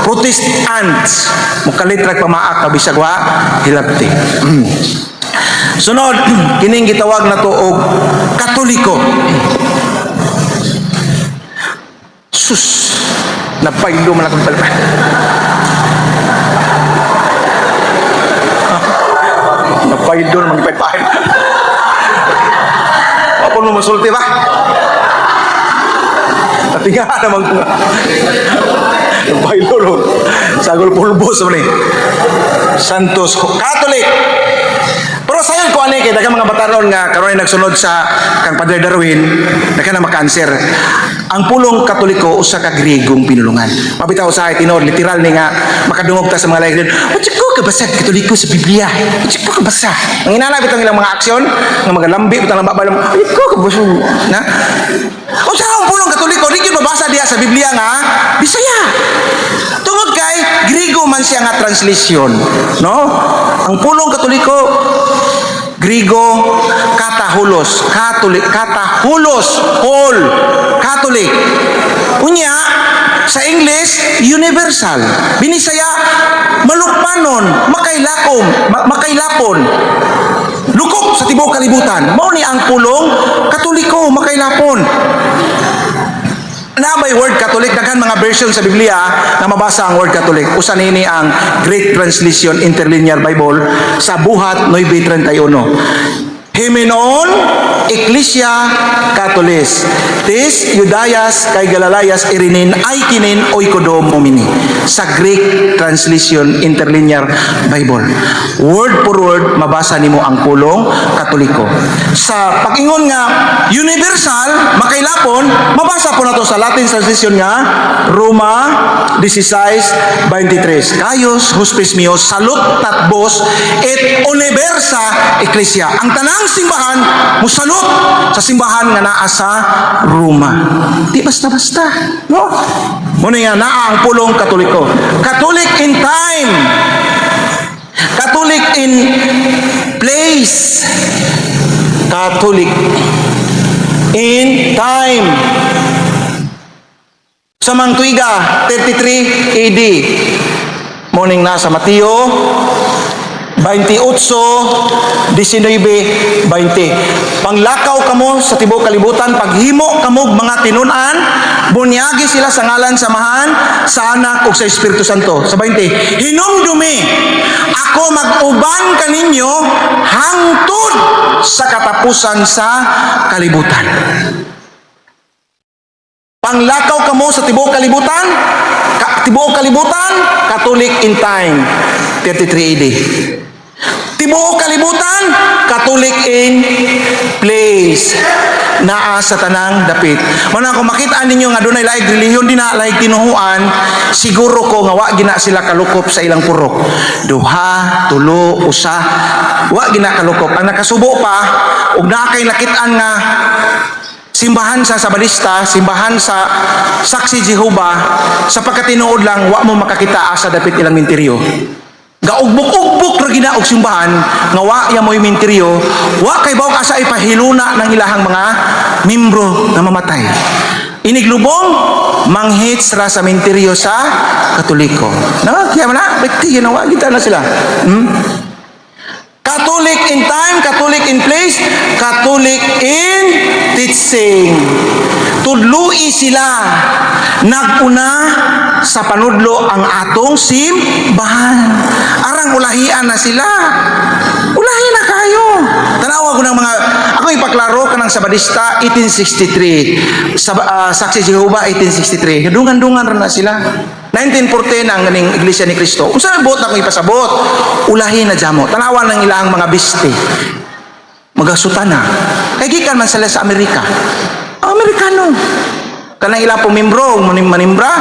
Protestants. Mukalitrag pamaak kabisag wa hilabti. Sunod, kining gitawag na to og Katoliko. Sus, napaylo man akong palpa. Napaylo man paypahin. Apa mo masulti ba? Natinga naman ko. Napaylo ron. Sagol pulbos man eh. Santos Catholic. Pero sayon ko ani kay daghang mga batanon nga karon nagsunod sa kang Padre Darwin, daghang na makanser. Ang pulong Katoliko usa ka Griegong pinulungan. Mabitaw sa tinod literal ni nga makadungog ta sa mga lain. Wa ko kabasa Katoliko sa Biblia. Wa ko kabasa. Ang inana bitong ilang mga aksyon nga magalambi bitong lang babalam. Wa ko kabasa na. Unsa ang pulong Katoliko di gyud mabasa diha sa Biblia nga Bisaya. Tungod kay Griego man siya nga translation, no? Ang pulong Katoliko Griego katahulos, Paul, Catholic. Unya sa English universal. Binisaya malukpanon, makailapon. Lukop sa tibuok kalibutan. Mao ni ang pulong Katoliko, makailapon. Na may word Catholic, daghan mga version sa Biblia na mabasa ang word Catholic. Usa nini ang Great Translation Interlinear Bible sa Buhat 9:31. Himenon Ecclesia Catholis. Tis Judayas kay Galalayas irinin ay kinin oikodo momini. Sa Greek translation interlinear Bible. Word for word mabasa nimo ang pulong Katoliko. Sa pag-ingon nga universal makailapon mabasa po nato sa Latin translation nga Roma 16:23. Kayos huspis mio salut tatbos et universa ecclesia. Ang tanang simbahan musalot sa simbahan nga naa sa Roma. Di basta-basta, no? Muna nga naa ang pulong Katoliko. Catholic in time. Catholic in place. Catholic in time. Sa Mangtuiga, 33 AD. Morning na sa Mateo 28, 19, 20. Panglakaw kamo sa tibuok kalibutan, paghimo kamo mga tinunan, bunyagi sila sa ngalan samahan sa Anak ug sa Espiritu Santo. Sa 20, hinumdumi ako mag-uban kaninyo hangtod sa katapusan sa kalibutan. Panglakaw kamo sa tibuok kalibutan, Catholic in time, 33 AD. Tibuok kalibutan, Catholic in place, naa sa tanang dapit. Muna kung makita ninyo nga doon ay laig reliyon din na laig tinuhuan, siguro ko nga wa gina sila kalukop sa ilang purok. Duha, tulo, usa, wa gina kalukop. Ang nakasubo pa, ug naa kay nakitaan nga simbahan sa Sabadista, simbahan sa Saksi Jehovah, sa pagkatinuod lang, wa mo makakita sa dapit ilang minteryo. Gaugbok-ugbok ra gina og simbahan, nga wa ya mo'y minteryo, wa kay bawag asa ipahiluna ng ilahang mga membro na mamatay. Iniglubong, manghits ra sa minteryo sa Katoliko. No? Kaya man na, bekti, ginawa, kita na sila. Catholic in time, Catholic in place, Catholic in teaching. Tudloi sila. Naguna sa panudlo ang atong simbahan. Arang ulahian na sila. Ulahi na kayo. Tanawa ko ng mga, ako ipaklaro ka ng Sabadista, 1863. Saksi Jehovah, 1863. Dungan-dungan rin na sila. 1914 ang ganing Iglesia ni Cristo. Kung saan bot ako ipasabot, ulahi na jamo. Tanawa ng ilang mga biste. Magasutan na. Kaya gikan man sila sa Amerika. Ang Amerikano. Kanang ilang pumimbro, manimbra,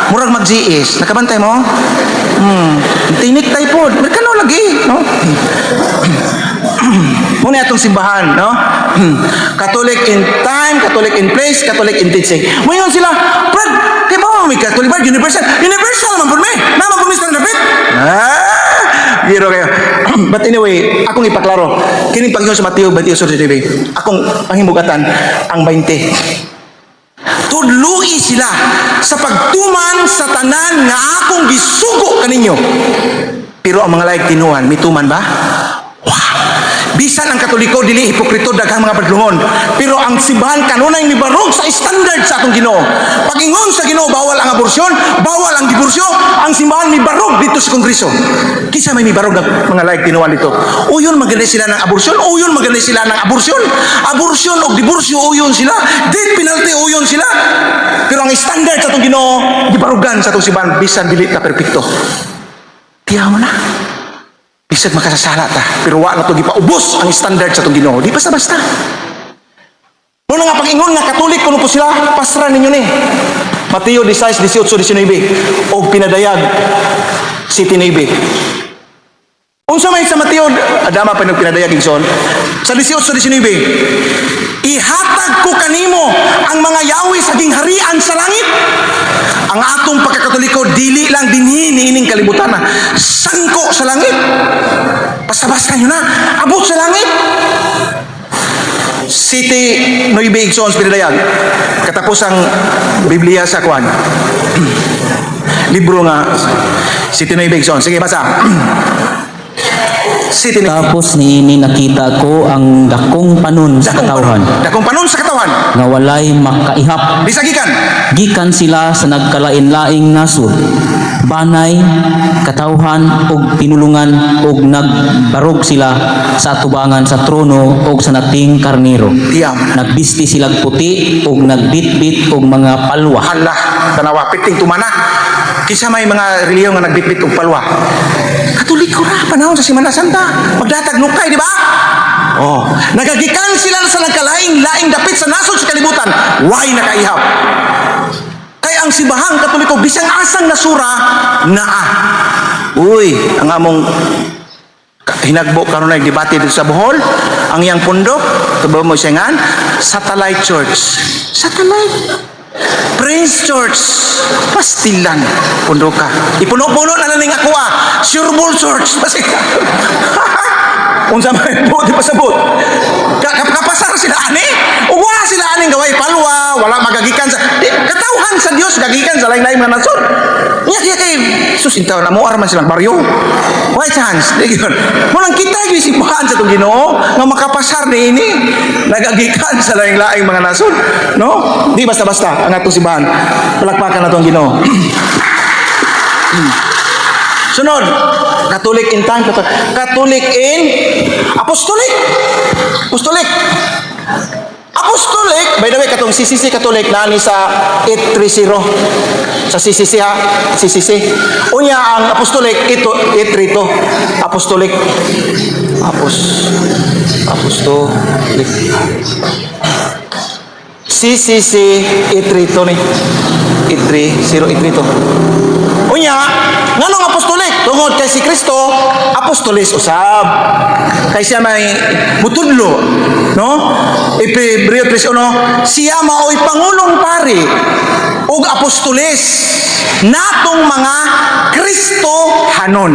murag mag-GS. Nakabantay mo? Tinik tayo po. Amerikano lagi. No? Muna itong simbahan, no? Catholic in time, Catholic in place, Catholic in teaching. Ngayon sila, Brad, kaya ba may Catholic ba? Universal? Universal man po may. Naman po Mr. David. Giro kayo. But anyway, akong ipaklaro. Kining paghingon sa Mateo 28:19. Akong panghimugatan ang 20. Tudloi sila sa pagtuman sa tanan nga akong gisugo kaninyo. Pero ang mga laig tinuan, mituman ba? Bisan ang Katoliko dili hipokrito daghang mga padlungon, pero ang simbahan kanunay mibarog sa standard sa atong Ginoo. Pag-ingon sa Ginoo bawal ang aborsyon, bawal ang diborsyo, ang simbahan mibarog dito sa Kongreso. Kisa may mibarog ng mga laig tinuan dito. Uyon maganda sila ng aborsyon, uyon maganda sila ng aborsyon. Aborsyon o diborsyo uyon sila, death penalty uyon sila. Pero ang standard sa atong Ginoo gibarogan sa atong simbahan bisan dili ka perpekto. Tiyaw mo na. Bisag makasasala ta, pero wa na to gipaubos ang standard sa itong Ginoo. Di basta-basta. Muna nga pag-ingon nga Katolik kuno po sila, pasra ninyo ni. Mateo 16:18-19 o pinadayag City Navy. Unsa may sa Mateo, adama pa nung pinadayag igsoon. Sa 18:19, ihatag ko kanimo ang mga yawi sa gingharian sa langit. Ang atong pagkakatoliko dili lang dinhi niining kalibutan na sangko sa langit. Basta-basta nyo na, abot sa langit. City Nueve Igsoon pinadayag. Katapos ang Biblia sa kuan. Libro nga City Nueve Igsoon. Sige, basa. City ni Tapos niini nakita ko ang dakong panon sa katawhan Dakong panon sa katawan. nga walay makaihap. Bisagikan. Gikan sila sa nagkalain-laing nasod, banay, katawhan ug pinulungan ug nagbarog sila sa atubangan sa trono ug sa nating karnero. Tiyam. Nagbisti sila puti ug nagbitbit og mga palwa. Allah, tanawa, piting tumana. Kisa may mga reliyon nga nagbitbit og palwa. Katoliko ra, panahon sa Semana Santa. Magdatag lukay, di ba? Oh, nagagikan sila sa nagkalaing-laing dapit sa nasod sa kalibutan. Why nakaihap? Kaya ang simbahang Katoliko, bisang asang nasura, naa. Uy, ang among hinagbo karon na debate dito sa Bohol, ang iyang pundok, tubo mo siya Satellite Church. Satellite. Prince Church. Pastilan. Pundo ka. Ipuno-puno na naning ako Sureball Church. Unsa may buti pasabot. Kapasar sila ani. Uwa sila aning gaway palwa, wala magagikan sa katawhan sa Dios gagikan sa lain-lain mga nasod. Nya kay sus intaw na mo arman silang baryo. Why chance? Diyon. Munang kita gyud simbahan sa tong Ginoo nga makapasar ni ini nagagikan sa lain-lain mga nasod, no? Di basta-basta ang atong simbahan. Palakpakan nato ang Ginoo. Sunod, Catholic in time, Catholic in Apostolic. Apostolic. Apostolic, by the way, katong CCC Catholic na ni sa 830. Sa CCC ha, CCC. Unya ang Apostolic ito 832. Apostolic. Apostolic. CCC 832 ni. 830 832. Unya, nganong apostolik? Tungod kay si Kristo, apostolis usab. Kay siya may mutudlo, no? Hebreo 3:1, siya maoy pangulong pari ug apostolis natong mga Kristohanon.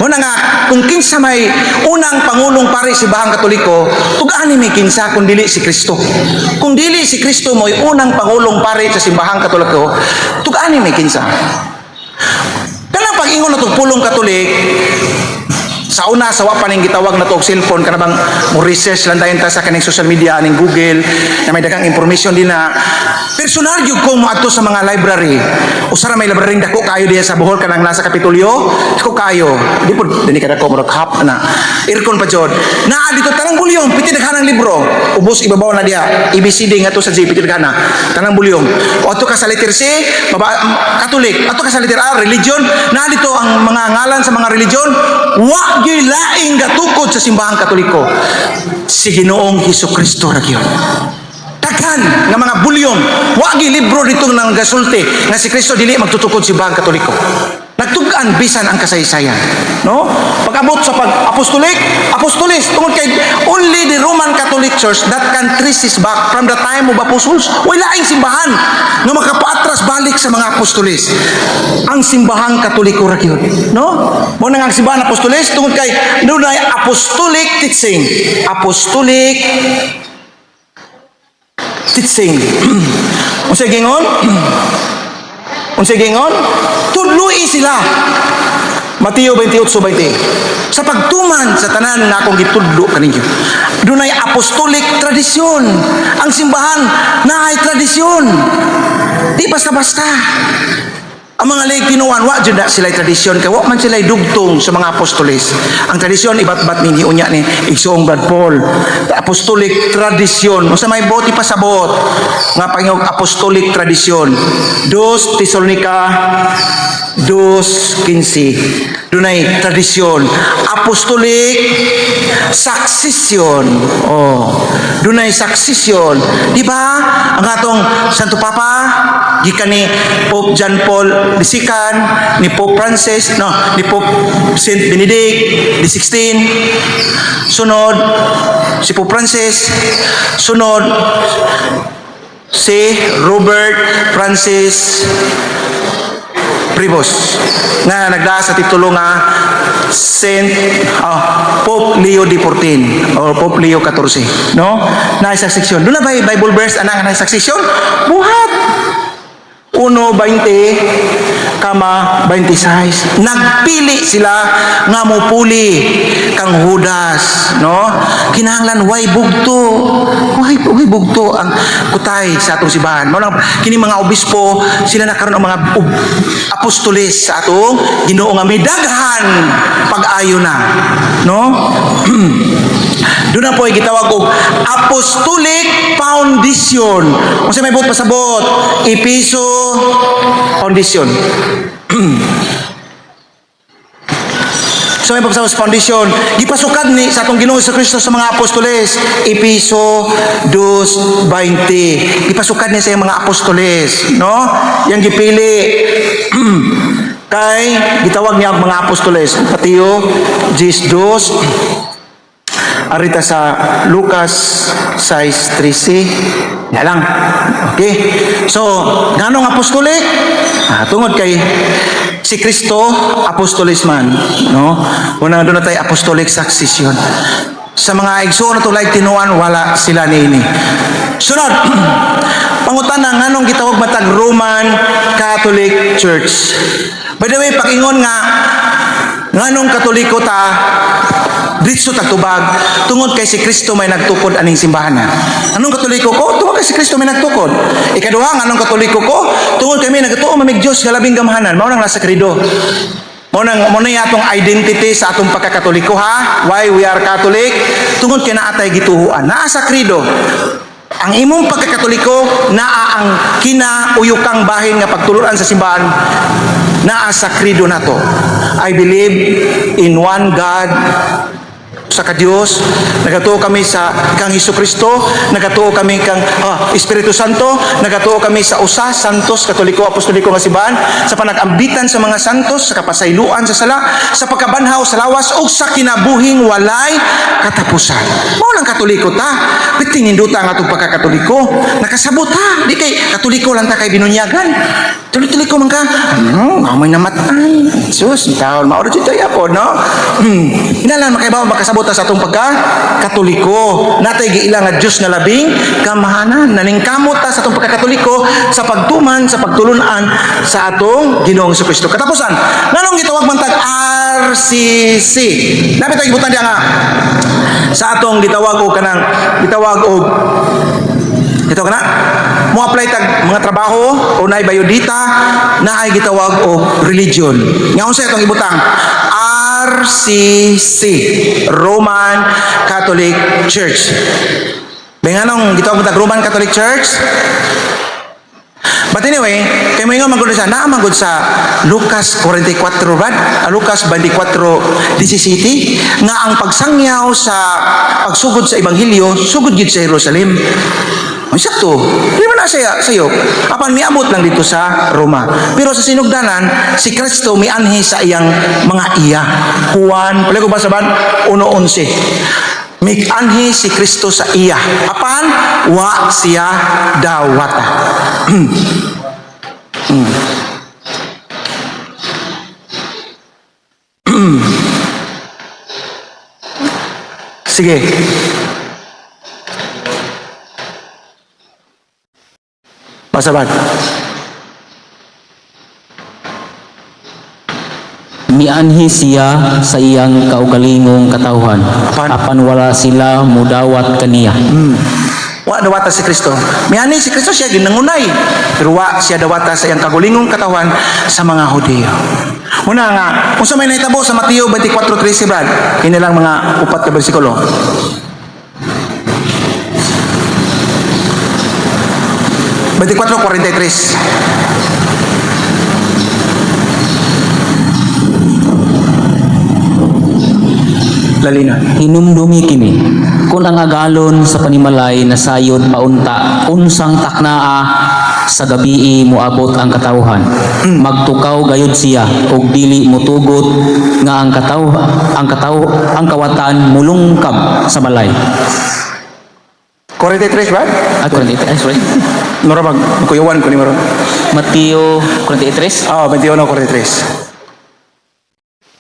Muna nga, kung kinsa may unang pangulong pari si Bahang Katoliko, tug-ani may kinsa kung dili si Kristo. Kung dili si Kristo mo'y unang pangulong pari sa simbahang Katoliko, tug-ani may kinsa. Kanang pag-ingon na itong pulong Katolik, sa una, sa wapaning gitawag na itong cellphone, ka na bang mo research lang tayo sa kaning social media, aning Google, na may dagang information din na personal yung kung ato sa mga library. Usara may library dako kayo diya sa Bohol, kanang nasa Kapitolyo, dako kayo. Di po, dini ka dako, marag hap na. Aircon pa dyan. Na, dito, tanang bulyong, piti naghanang libro. Ubus, ibabaw na diya. ABCD nga to sa J, piti naghana. Tanang bulyong. O ato ka sa letter C, Katolik. Ato ka sa letter A, religion. Na, dito ang mga ngalan sa mga religion. Wa gilaing gatukod sa simbahang Katoliko. Si Ginoong Hesukristo ra gyud. Daghan nga mga bulyon, wa gi libro dito nang gasulti nga si Kristo dili magtutukod sa simbahang Katoliko. Nagtug-an bisan ang kasaysayan, no? Pag-abot sa pag-apostolik, apostolis tungod kay only the Roman Catholic Church that can trace this back from the time of apostles. Wala laing simbahan nga makapaatras balik sa mga apostolis. Ang simbahang Katoliko ra gyud, no? Mo nang ang simbahan apostolis tungod kay dunay apostolic teaching. Apostolic teaching. Unsay gingon? Unsay gingon? Tudloi sila. Mateo 28:20. Sa pagtuman sa tanan nga akong gitudlo kaninyo. Dunay apostolic tradisyon. Ang simbahan naay tradisyon. Di basta-basta. Ang mga lay kinuan, wa jud na sila tradisyon kay wa man sila dugtong sa mga apostolis. Ang tradisyon ibat-bat ni unya ni Igsoong Brad Paul. Apostolic tradisyon. Usa may boti pasabot nga pangog apostolic tradisyon. 2 Tesalonica 2:15. Dunay tradisyon. Apostolic succession. Oh, dunay succession. Di ba? Ang atong Santo Papa gikan ni Pope John Paul II, ni Pope Francis, no, ni Pope Saint Benedict XVI. Sunod si Pope Francis. Sunod si Robert Francis Prevost nga nagdaan sa titulo nga Pope Leo XIV or Pope Leo XIV, no? Na isa seksyon. Doon na ba Bible verse anang na isa seksyon? Buhat. 1:20, 26. Nagpili sila nga mupuli kang Judas, no? Kinahanglan way bugto. Way bugto ang kutay sa atong simbahan. Mao lang kini mga obispo, sila na karon ang mga apostoles sa atong Ginoo nga midaghan pag-ayo na, no? Doon na po ay gitawag og Apostolic Foundation. Kung sa may buot pasabot, Episo Foundation. So may pasabot sa foundation, gipasukad ni sa atong Ginoo sa Kristo sa mga apostoles, Episo 2:20. Gipasukad ni sa mga apostoles, no? Yang gipili kay gitawag niya ang mga apostoles, Mateo 10:2. Arita sa Lucas 6:13. Ya lang. Okay. So, nganong apostole? Tungod kay si Kristo apostoles man, no? Una doon na tayo apostolic succession. Sa mga igsoon na tulay tinuan, wala sila niini. Sunod, pangutana nganong gitawag matag Roman Catholic Church. By the way, pakingon nga nganong Katoliko ta ditso tagtubag tungod kay si Kristo may nagtukod aning simbahan na. Anong Katoliko ko? Tungod kay si Kristo may nagtukod. Ikaduha, anong Katoliko ko? Tungod kay may nagtuo mamig Dios nga labing gamhanan. Mao nang nasa credo. Mao nang atong identity sa atong pagkakatoliko ha. Why we are Catholic? Tungod kay naatay gituhuan. Naa sa credo. Ang imong pagkakatoliko naa ang kinauyukang bahin nga pagtuluran sa simbahan naa sa credo nato. I believe in one God, sa ka-Dios, nagatuo kami sa kang Hesukristo, nagatuo kami kang Espiritu Santo, nagatuo kami sa usa santos katoliko apostoliko nga simbahan, sa panag-ambitan sa mga santos, sa kapasayloan sa sala, sa pagkabanhaw sa lawas ug sa kinabuhing walay katapusan. Mao lang katoliko ta. Biting ninduta ang atong pagkakatoliko. Nakasabot ha. Di kay katoliko lang ta kay binunyagan. Tuloy-tuloy ko man ka. Amoy namatan. Sus, taon mauro dito yapon, no? Inalan makaibaw makasabot sa atong pagka-katoliko. Natay giilang nga Dios nga labing kamahanan. Naningkamot ta sa atong pagka-katoliko sa pagtuman, sa pagtulunan sa atong Ginoong Jesucristo. Katapusan, nganong gitawag man tag RCC? Dapat tayo gibutan diya nga sa atong gitawag og kanang gitawag og ito kana mo apply tag mga trabaho o naay bayodita na ay gitawag og religion. Nga unsa itong ibutang RCC, Roman Catholic Church. Benganong gitawag tag Roman Catholic Church? But anyway, kay mo ingon magud sa naamagod sa Lucas 44 bad, Lucas 24:17 nga ang pagsangyaw sa pagsugod sa ebanghelyo sugod gid sa Jerusalem. Sakto. Di man na sayo. Apan miabot lang dito sa Roma. Pero sa sinugdanan, si Kristo mianhi sa iyang mga iya. Juan, pala ko ba saban? 1:11. Mianhi si Kristo sa iya. Apan, wa siya dawata. Sige. Pasabat. Mianhi siya sa iyang kaugalingong katawhan. Apan wala sila mudawat kaniya. Wa dawata si Kristo. Mianhi si Kristo siya ginangunay. Pero wa siya dawata sa iyang kagulingong katawhan sa mga Hudiyo. Una nga, kung sa may nahitabo sa Mateo 24:13 brad, kini lang mga 4 ka bersikulo. Berarti 4:43. Lalina. Hinumdumi kini kung ang agalon sa panimalay na sayod paunta unsang taknaa sa gabii moabot ang katawhan. Magtukaw gayud siya ug dili motugot nga ang kawatan mulungkab sa balay. 43 ba? Ako hindi sorry. Nora mag kuyawan ko ni maron. Mateo 43. 21:43.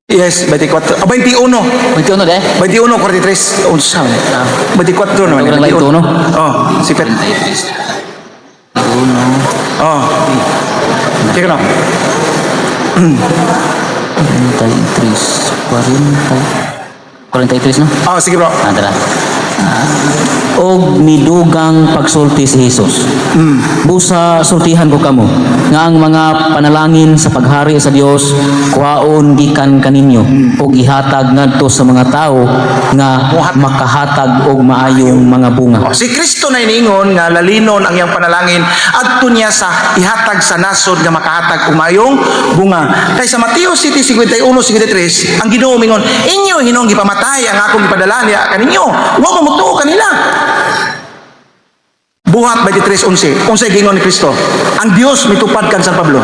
Yes, 24. 21. 21 deh. 21:43. Unsa? 24 naman. Orang lain tuno. Sipet. 43. Oh. Sige na. 43 no? Oh, sige bro. Tara. Og nidugang pagsulti si Jesus. Busa sultihan ko kamo nga ang mga panalangin sa paghari sa Dios kuhaon gikan kaninyo og ihatag ngadto sa mga tao nga makahatag og maayong mga bunga. Oh, si Kristo na iniingon nga lalinon ang iyang panalangin adto niya sa ihatag sa nasod nga makahatag og maayong bunga. Kay sa Mateo 7:51-53 ang Ginoo mingon, inyo hinong gipamatay ang akong ipadala niya kaninyo. Wa mo mutuo kanila. Buhat 23:11. Unsay gingon ni Kristo? Ang Dios mitupad kan San Pablo.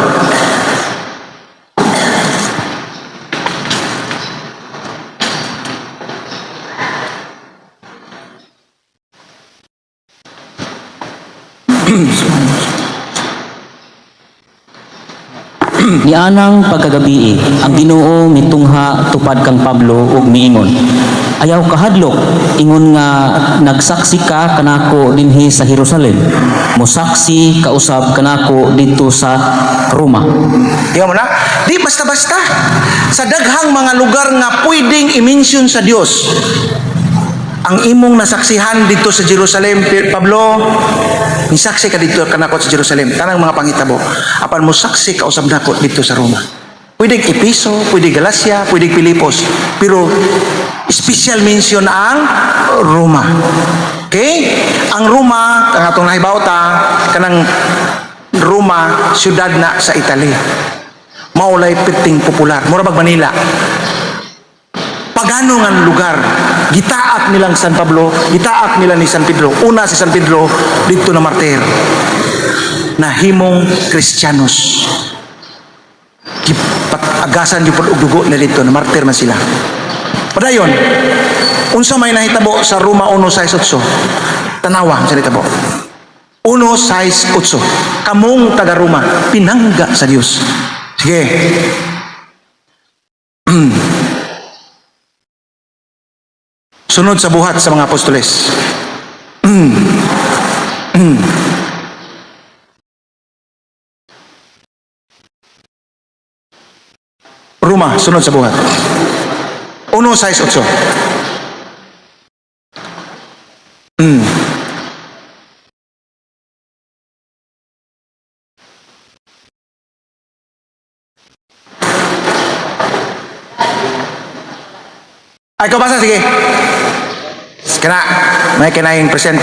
Nianang pagkagabi ang Ginoo mitungha tupad kang Pablo ug miingon, ayaw kahadlok ingon nga nagsaksi ka kanako dinhi sa Jerusalem, mosaksi kausab kanako dito sa Roma. Tingnan mo na, di basta-basta. Sa daghang mga lugar nga pwedeng i-mention sa Dios. Ang imong nasaksihan dito sa Jerusalem, Pablo, nisaksi ka dito kanako sa Jerusalem. Tanang mga panghitabo. Apan mo saksi ka usab nako dito sa Roma. Pwedeng Episo, pwedeng Galacia, pwedeng Pilipos. Pero special mention ang Roma. Okay? Ang Roma, ang atong nahibawta, kanang Roma, syudad na sa Italy. Maulay piting popular. Mura bag Manila. Pagano nga lugar, gitaak nilang San Pablo, gitaak nila ni San Pedro. Una si San Pedro, dito na martir. Nahimong Kristiyanos. Agasan yung pag-udugo na dito, na martir man sila. Padayon, unsa may nahitabo sa Roma 1:6-8. Tanawa, sa nahitabo. 1:6-8. Kamong taga-Roma, pinangga sa Dios. Sige. Sunod sa buhat sa mga apostoles. Roma, sunod sa buhat. 1:6-8. Ay, ikaw basa, sige. Kena, may kinahing present.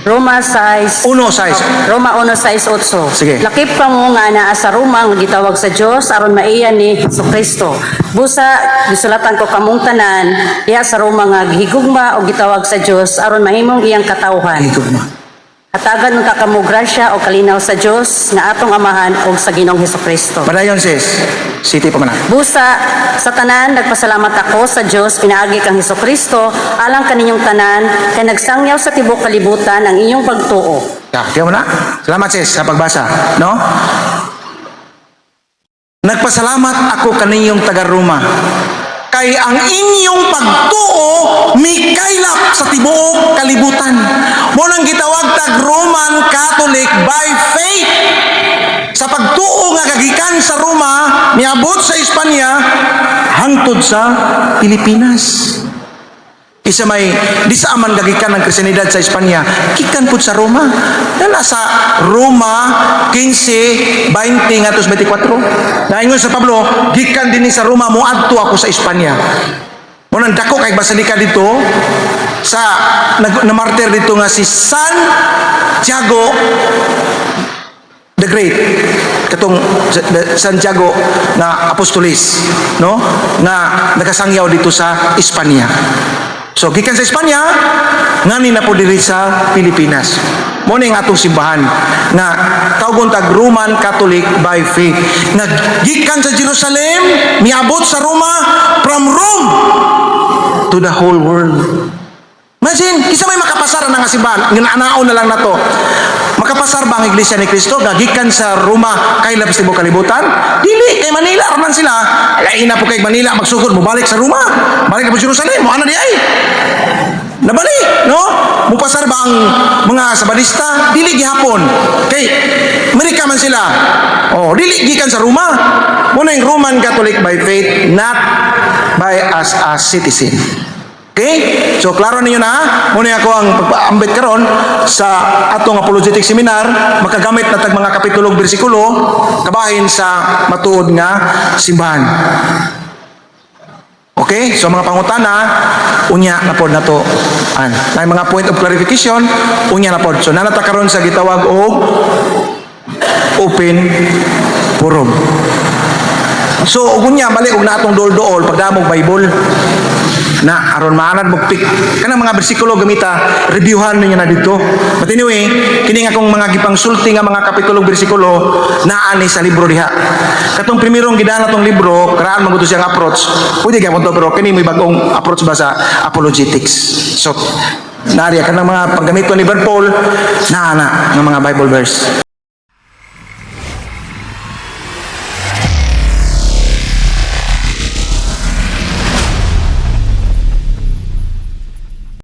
Roma 6. 1:6. Roma 1:6-8. Sige. Lakip ka mo nga naa sa Roma nga gitawag sa Dios aron maiya ni Jesucristo. Busa gisulatan ko kamong tanan diha sa Roma nga gihigugma o gitawag sa Dios aron mahimong iyang katawhan. Higugma. Hatagan mo kamo grasya o kalinaw sa Dios nga atong amahan o sa Ginoong Jesucristo. Padayon sis. City pa man. Busa sa tanan nagpasalamat ako sa Dios pinaagi kang Jesucristo alang kaninyong tanan kay nagsangyaw sa tibuok kalibutan ang inyong pagtuo. Tingnan mo na. Salamat sis sa pagbasa. No? Nagpasalamat ako kaninyong taga-Roma. Kay ang inyong pagtuo mikaylap sa tibuok kalibutan. Mo nang gitawag tag Roman Catholic by faith. Sa pagtuo nga kagikan sa Roma, niabot sa Espanya, hangtod sa Pilipinas. Isa may disaaman gagikan ng Kristiyanidad sa Espanya, gikan pud sa Roma. Nala sa Roma 15:20 ngadto 24. Naingon sa Pablo, gikan dinhi sa Roma moadto ako sa Espanya. Mo nang dako kay basilika dito sa namartir dito nga si San Tiago the Great, katong Santiago na apostolis, no? Nga nakasangyaw dito sa Espanya. So gikan sa Espanya ngani na po diri sa Pilipinas. Mo ning atong simbahan nga tawgon tag Roman Catholic by faith. Nga gikan sa Jerusalem miabot sa Roma, from Rome to the whole world. Imagine, kisa may makapasar na nga simbahan, ginanaon na lang na to. Makapasar ba ang Iglesia ni Cristo? Gagikan sa Roma, kay labas tibo kalibutan? Dili, kay Manila, raman sila. Ay, ina po kay Manila, magsugod mo, balik sa Roma. Balik na po Jerusalem, mo ano di ay? Nabali, no? Mupasar ba ang mga Sabadista? Dili gihapon. Kay Amerika man sila. Oh, dili gikan sa Roma. Muna yung Roman Catholic by faith, not by as a citizen. Okay? So klaro ninyo na, muna ako ang pagpaambit karon sa atong apologetic seminar, makagamit na tag mga kapitulo bersikulo kabahin sa matuod nga simbahan. Okay? So mga pangutana, unya na pod nato. May mga point of clarification, unya na pod. So nanata karon sa gitawag og open forum. So unya balik og natong dool-dool pagdamog Bible na aron maanad mo pick kanang mga bersikulo gamita reviewhan ninyo na dito. But anyway, kini nga akong mga gipangsulti nga mga kapitulo bersikulo naa ni sa libro diha. Katong primerong gidala tong libro, karaan man gud siyang approach. Pwede gyapon to pero kini may bagong approach ba sa apologetics. So nariya kanang mga paggamit ko ni Liverpool na ng mga Bible verse.